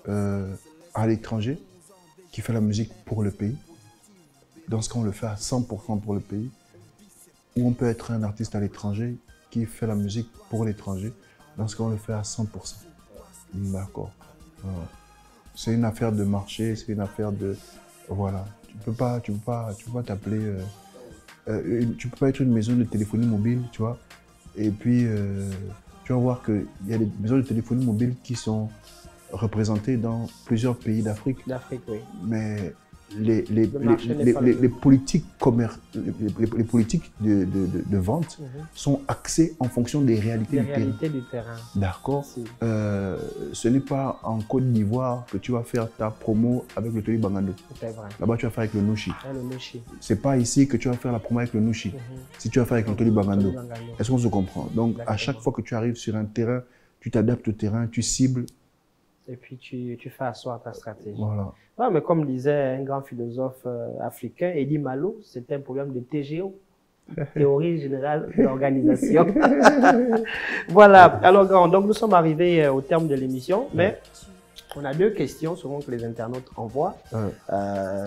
à l'étranger qui fait la musique pour le pays. Dans ce cas, on le fait à 100% pour le pays. Ou on peut être un artiste à l'étranger qui fait la musique pour l'étranger. Dans ce cas, on le fait à 100%. D'accord. C'est une affaire de marché, c'est une affaire de... Voilà. Tu peux pas t'appeler... tu peux pas être une maison de téléphonie mobile, tu vois. Et puis, tu vas voir qu'il y a des maisons de téléphonie mobile qui sont représentées dans plusieurs pays d'Afrique. Oui. Mais les politiques de vente sont axées en fonction des réalités du terrain. D'accord. Ce n'est pas en Côte d'Ivoire que tu vas faire ta promo avec le Toli Bangando. C'est vrai. Là-bas, tu vas faire avec le Nushi. Le Nushi. C'est pas ici que tu vas faire la promo avec le Nushi. Si tu vas faire avec le Toli Bangando. Est-ce qu'on se comprend? Donc, à chaque fois que tu arrives sur un terrain, tu t'adaptes au terrain, tu cibles. Et puis tu fais asseoir ta stratégie. Voilà. Mais comme disait un grand philosophe africain, Eddie Malo, c'était un problème de TGO. Théorie générale d'organisation. Voilà. Alors, donc nous sommes arrivés au terme de l'émission, mais on a deux questions souvent que les internautes envoient.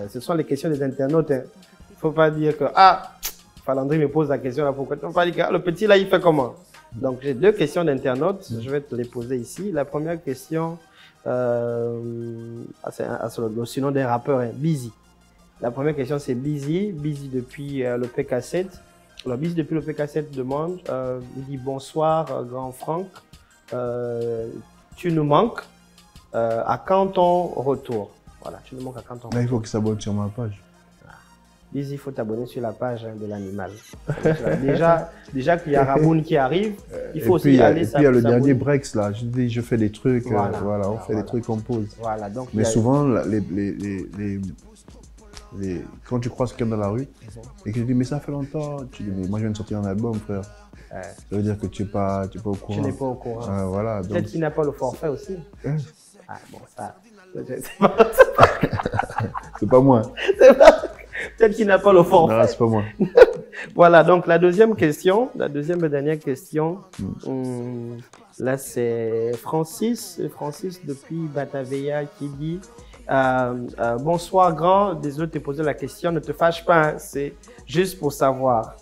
Ce sont les questions des internautes. Il ne faut pas dire que Falandri me pose la question là, pourquoi? Il ne faut pas dire que le petit là, il fait comment? Donc j'ai deux questions d'internautes. Je vais te les poser ici. La première question, c'est le surnom des rappeurs, hein, Busy. La première question, c'est Busy depuis le PK7. Alors, Busy depuis le PK7 demande, il dit bonsoir, grand Franck, tu nous manques, à quand ton retour? Voilà, tu nous manques à quand ton retour? Là, il faut qu'il s'abonne sur ma page. Busy, il faut t'abonner sur la page de l'animal. Déjà qu'il y a Ramoun qui arrive, il faut aussi aller s'abonner. Et puis il y a le dernier Breaks là, je fais des trucs, voilà, on fait des trucs qu'on pose. Voilà, donc, mais souvent, quand tu croises quelqu'un dans la rue et que tu dis mais ça fait longtemps, tu dis mais moi je viens de sortir un album frère. Ça veut dire que tu n'es pas au courant. Tu n'es pas au courant. Voilà, peut-être qu'il n'a pas le forfait aussi. Bon, ça. C'est pas moi. Peut-être qu'il n'a pas le forfait. Non, c'est pas moi. Voilà, donc la deuxième et dernière question. Là, c'est Francis depuis Bataveya qui dit bonsoir grand, désolé de te poser la question, ne te fâche pas, hein, c'est juste pour savoir.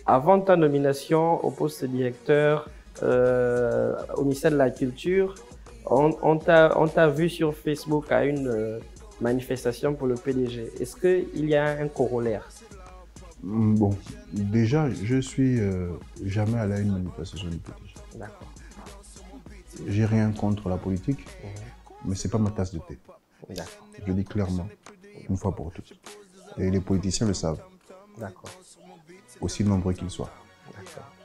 Avant ta nomination au poste de directeur au ministère de la Culture, on t'a vu sur Facebook à une manifestation pour le PDG. Est-ce qu'il y a un corollaire? Bon, déjà, je suis jamais allé à une manifestation du PDG. D'accord. J'ai rien contre la politique, mais c'est pas ma tasse de thé. Je le dis clairement, une fois pour toutes. Et les politiciens le savent. D'accord. Aussi nombreux qu'ils soient.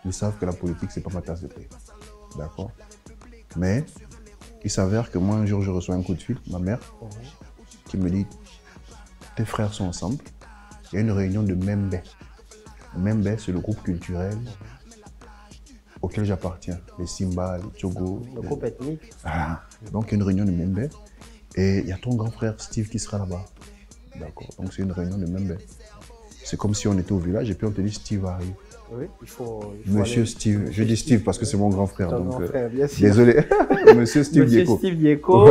Ils savent que la politique, c'est pas ma tasse de thé. D'accord. Mais il s'avère que moi, un jour, je reçois un coup de fil, ma mère, qui me dit tes frères sont ensemble. Il y a une réunion de Membe. Membe, c'est le groupe culturel auquel j'appartiens. Les Simba, les Togo. Le groupe ethnique. Donc, il y a une réunion de Membe. Et il y a ton grand frère Steve qui sera là-bas. D'accord. Donc, c'est une réunion de Membe. C'est comme si on était au village et puis on te dit Steve arrive. Oui, il faut Monsieur Steve. Je dis Steve parce que c'est mon grand frère. Ton donc, grand frère, bien sûr. Désolé. Monsieur Steve Dieko. Steve Dieko.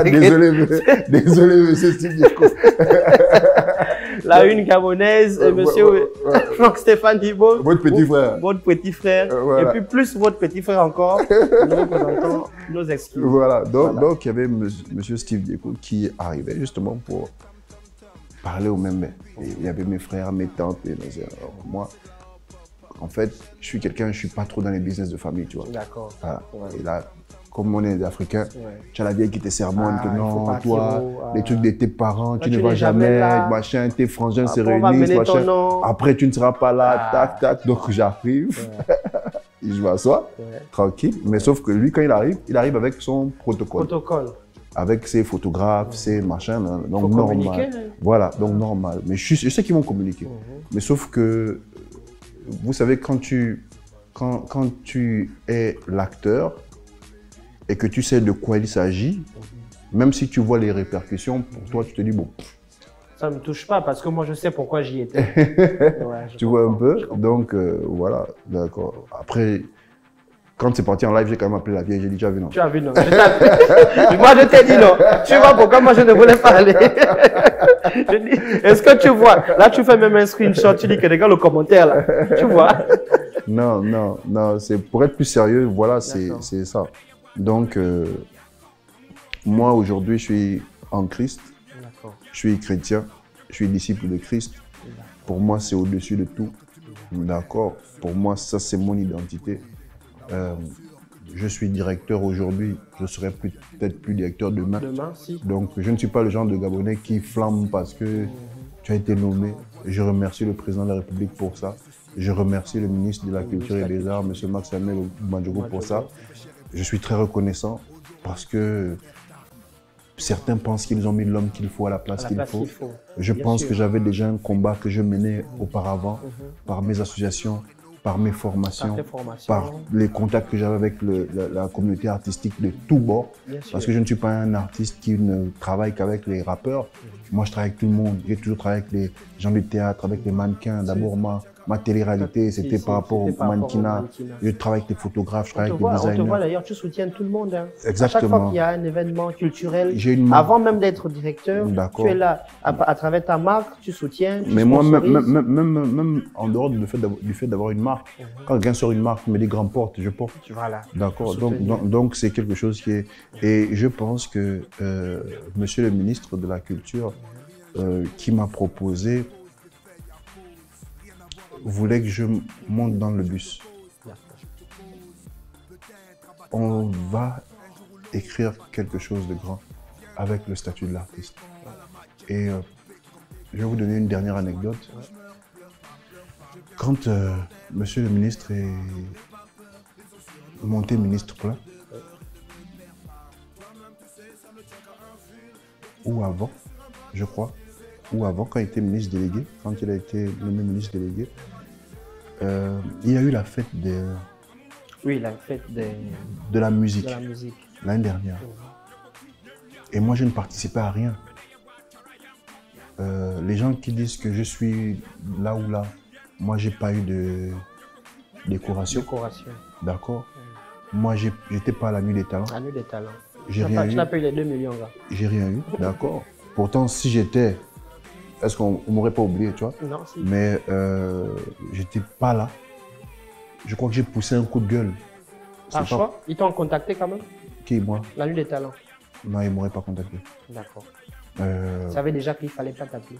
Désolé, monsieur Steve Dieko. La une gabonaise, monsieur Franck Stéphane Dibo. Votre petit frère. Votre petit frère. Voilà. Et puis plus votre petit frère encore. Nous représentons nos excuses. Voilà. Donc il y avait monsieur Steve Dieko qui arrivait justement pour parler au Membe. Il y avait mes frères, mes tantes. Alors, moi, en fait, je suis pas trop dans les business de famille, tu vois. D'accord. Voilà. Et là, comme on est des Africains, tu as la vieille qui te sermonne que non, toi, les trucs de tes parents, tu ne vas jamais, machin, tes frangins se réunissent, machin. Après, tu ne seras pas là, tac, tac. Donc, j'arrive, je m'assois, tranquille. Mais sauf que lui, quand il arrive avec son protocole. Avec ses photographes, ses machins, donc normal. Voilà, donc normal. Mais je sais qu'ils vont communiquer. Mais sauf que, vous savez, quand tu es l'acteur et que tu sais de quoi il s'agit, même si tu vois les répercussions, pour toi, tu te dis, bon. Ça ne me touche pas parce que moi, je sais pourquoi j'y étais. Tu vois un peu? Donc, voilà, d'accord. Après, quand c'est parti en live, j'ai quand même appelé la vieille, j'ai dit, tu as vu non? Tu as vu non? Moi, je t'ai dit non. Tu vois pourquoi moi, je ne voulais pas aller. Est-ce que tu vois? Là, tu fais même un screenshot, tu dis que regarde le commentaire là. Tu vois? Non, c'est pour être plus sérieux, voilà, c'est ça. Donc, moi, aujourd'hui, je suis en Christ. Je suis chrétien, je suis disciple de Christ. Pour moi, c'est au-dessus de tout. D'accord? Pour moi, ça, c'est mon identité. Je suis directeur aujourd'hui, je serai peut-être plus directeur demain. Donc, je ne suis pas le genre de Gabonais qui flamme parce que tu as été nommé. Je remercie le président de la République pour ça. Je remercie le ministre de la Culture et des Arts, M. Max Samuel Madjogo, pour ça. Je suis très reconnaissant parce que certains pensent qu'ils ont mis l'homme qu'il faut à la place qu'il faut. Je pense que j'avais déjà un combat que je menais auparavant par mes associations, par mes formations, par les contacts que j'avais avec la communauté artistique de tous bords. Parce que je ne suis pas un artiste qui ne travaille qu'avec les rappeurs. Moi, je travaille avec tout le monde. J'ai toujours travaillé avec les gens du théâtre, avec les mannequins. D'abord, moi, ma télé-réalité, c'était par rapport au mannequinat. Je travaille avec les photographes, je travaille avec les designers. On te voit d'ailleurs, tu soutiens tout le monde. Hein. Exactement. À chaque fois qu'il y a un événement culturel, avant même d'être directeur, tu es là. À travers ta marque, tu soutiens. Mais moi, même en dehors du fait d'avoir une marque, quand quelqu'un sort une marque, me dit grand porte, je porte. Voilà. D'accord. Donc c'est quelque chose qui est. Et je pense que Monsieur le ministre de la Culture, qui m'a proposé, voulait que je monte dans le bus. On va écrire quelque chose de grand avec le statut de l'artiste. Et je vais vous donner une dernière anecdote. Quand Monsieur le ministre est monté ministre plein, ou avant, je crois, ou avant, quand il était ministre délégué, quand il a été nommé ministre délégué, il y a eu la fête de... Oui, la fête de la musique, l'année dernière. Et moi, je ne participais à rien. Les gens qui disent que je suis là ou là, moi, j'ai pas eu de décoration. D'accord. Moi, j'étais pas à la Nuit des Talents. La Nuit des Talents. J'ai rien eu. Tu n'as pas eu les 2 millions, là. J'ai rien eu, d'accord. Pourtant, si j'étais, est-ce qu'on ne m'aurait pas oublié, tu vois? Non, si. Mais j'étais pas là. Je crois que j'ai poussé un coup de gueule. Par choix? Ils t'ont contacté quand même? Qui, moi? La Nuit des Talents. Non, ils ne m'auraient pas contacté. D'accord. Tu savais déjà qu'il ne fallait pas t'appeler?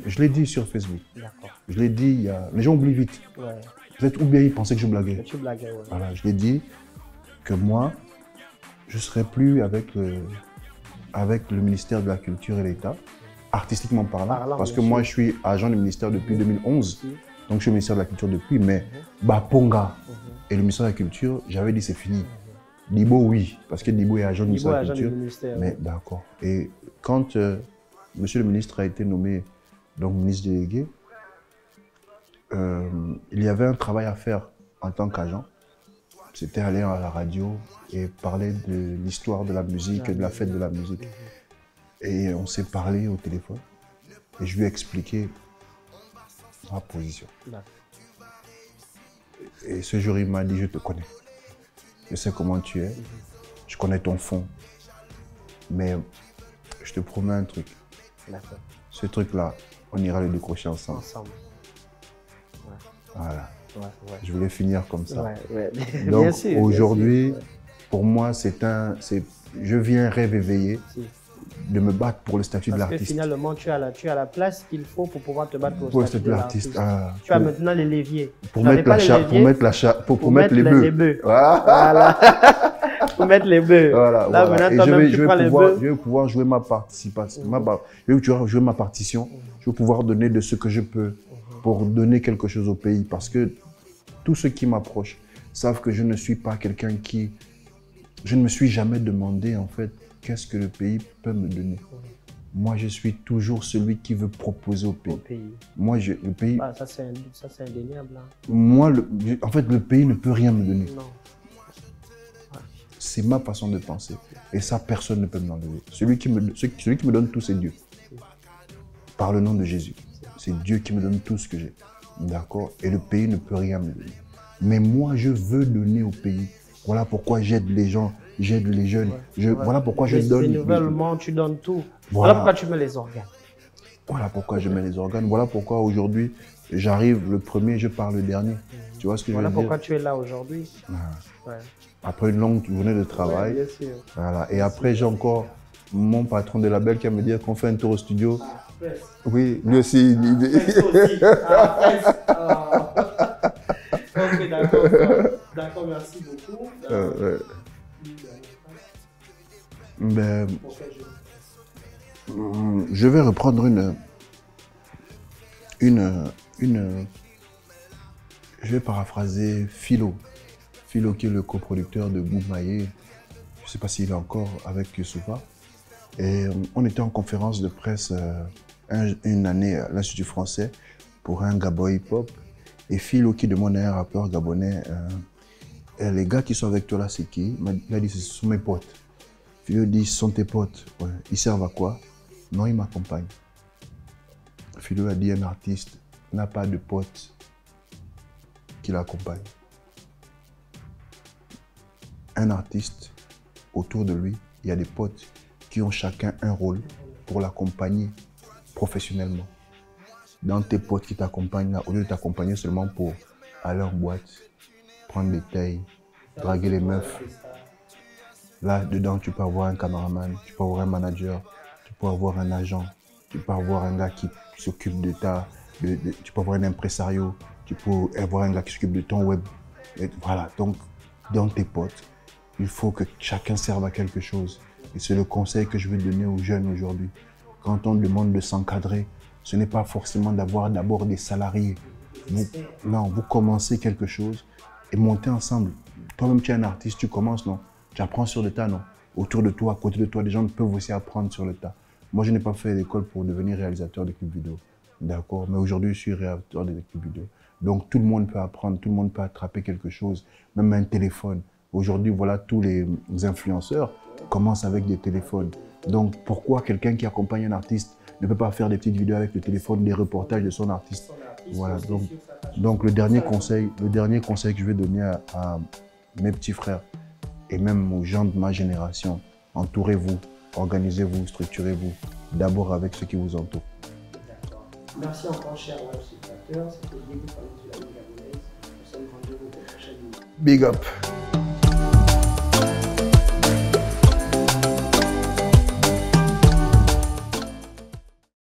Je l'ai dit sur Facebook. D'accord. Je l'ai dit, il y a... les gens oublient vite. Ouais. Peut-être ou bien ils pensaient que je blaguais. Mais tu blaguais, ouais. Voilà, je l'ai dit que moi, je ne serai plus avec le ministère de la Culture et l'État, artistiquement parlant, parce que moi, je suis agent du ministère depuis 2011. Donc, je suis au ministère de la Culture depuis, mais Baponga et le ministère de la Culture, j'avais dit c'est fini. Dibo, oui, parce que Dibo est agent du ministère de la Culture. Mais d'accord. Et quand Monsieur le ministre a été nommé donc, ministre délégué, il y avait un travail à faire en tant qu'agent. C'était aller à la radio et parler de l'histoire de la musique et de la fête de la musique. Et on s'est parlé au téléphone et je lui ai expliqué ma position. Et ce jour, il m'a dit, je te connais. Je sais comment tu es, je connais ton fond. Mais je te promets un truc. Ce truc-là, on ira le décrocher ensemble. Voilà. Je voulais finir comme ça. Donc aujourd'hui, pour moi, je vis un rêve éveillé de me battre pour le statut de l'artiste. Parce que finalement, tu as la place qu'il faut pour pouvoir te battre pour le statut de l'artiste. Tu as maintenant les leviers. Pour mettre les bœufs. Voilà. Pour mettre les bœufs. Voilà, là, voilà. maintenant, toi-même, tu prends les bœufs. Je vais pouvoir jouer ma participation. Je vais jouer ma partition. Je vais pouvoir donner de ce que je peux pour donner quelque chose au pays. Parce que tous ceux qui m'approchent savent que je ne suis pas quelqu'un qui... Je ne me suis jamais demandé, en fait, qu'est-ce que le pays peut me donner. Moi, je suis toujours celui qui veut proposer au pays. Moi, le pays... Ah, ça, c'est indéniable. Hein. Moi, en fait, le pays ne peut rien me donner. Non. C'est ma façon de penser. Et ça, personne ne peut me l'enlever. Celui qui me donne tout, c'est Dieu. Par le nom de Jésus. C'est Dieu qui me donne tout ce que j'ai. D'accord? Et le pays ne peut rien me donner. Mais moi, je veux donner au pays. Voilà pourquoi j'aide les gens, j'aide les jeunes. Voilà pourquoi je donne... Bénévolement, tu donnes tout. Voilà pourquoi tu mets les organes. Voilà pourquoi je mets les organes. Voilà pourquoi aujourd'hui, j'arrive le premier, je pars le dernier. Tu vois ce que je veux dire? Voilà pourquoi tu es là aujourd'hui. Après une longue journée de travail. Bien sûr. Voilà. Et après, j'ai encore mon patron de label qui va me dire qu'on fait un tour au studio. Oui, lui aussi. Ok, d'accord. D'accord, merci beaucoup. Je vais reprendre je vais paraphraser Philo. Philo qui est le coproducteur de Goumaye. Je ne sais pas s'il est encore avec Youssoufa. Et on était en conférence de presse une année à l'Institut français pour un Gabon hip-hop. Et Philo qui demande à un rappeur gabonais, les gars qui sont avec toi là, c'est qui? Il a dit, ce sont mes potes. Philo dit, ce sont tes potes. Ouais. Ils servent à quoi? Non, ils m'accompagnent. Philo a dit, un artiste n'a pas de potes, qui l'accompagnent. Un artiste, autour de lui, il y a des potes qui ont chacun un rôle pour l'accompagner professionnellement. Dans tes potes qui t'accompagnent là, au lieu de t'accompagner seulement pour aller en boîte, prendre des tailles, draguer les meufs, là, dedans, tu peux avoir un caméraman, tu peux avoir un manager, tu peux avoir un agent, tu peux avoir un gars qui s'occupe de ta... tu peux avoir un impresario, tu peux avoir un gars qui s'occupe de ton web. Et voilà, donc, dans tes potes, il faut que chacun serve à quelque chose. Et c'est le conseil que je veux donner aux jeunes aujourd'hui. Quand on demande de s'encadrer, ce n'est pas forcément d'avoir d'abord des salariés. Non, vous commencez quelque chose et montez ensemble. Toi-même, tu es un artiste, tu commences, non? Tu apprends sur le tas, non? Autour de toi, à côté de toi, des gens peuvent aussi apprendre sur le tas. Moi, je n'ai pas fait l'école pour devenir réalisateur de clips vidéo. D'accord? Mais aujourd'hui, je suis réalisateur de clips vidéo. Donc, tout le monde peut apprendre, tout le monde peut attraper quelque chose, même un téléphone. Aujourd'hui, voilà, tous les influenceurs commencent avec des téléphones. Donc, pourquoi quelqu'un qui accompagne un artiste ne peut pas faire des petites vidéos avec le téléphone, des reportages de son artiste? Voilà. Donc le dernier conseil que je vais donner à mes petits frères et même aux gens de ma génération, entourez-vous, organisez-vous, structurez-vous, d'abord avec ceux qui vous entourent. D'accord. Merci encore, cher web spectateur. C'était Diego Falandri de la Une Gabonaise. Nous sommes rendus au prochain vidéo. Big up.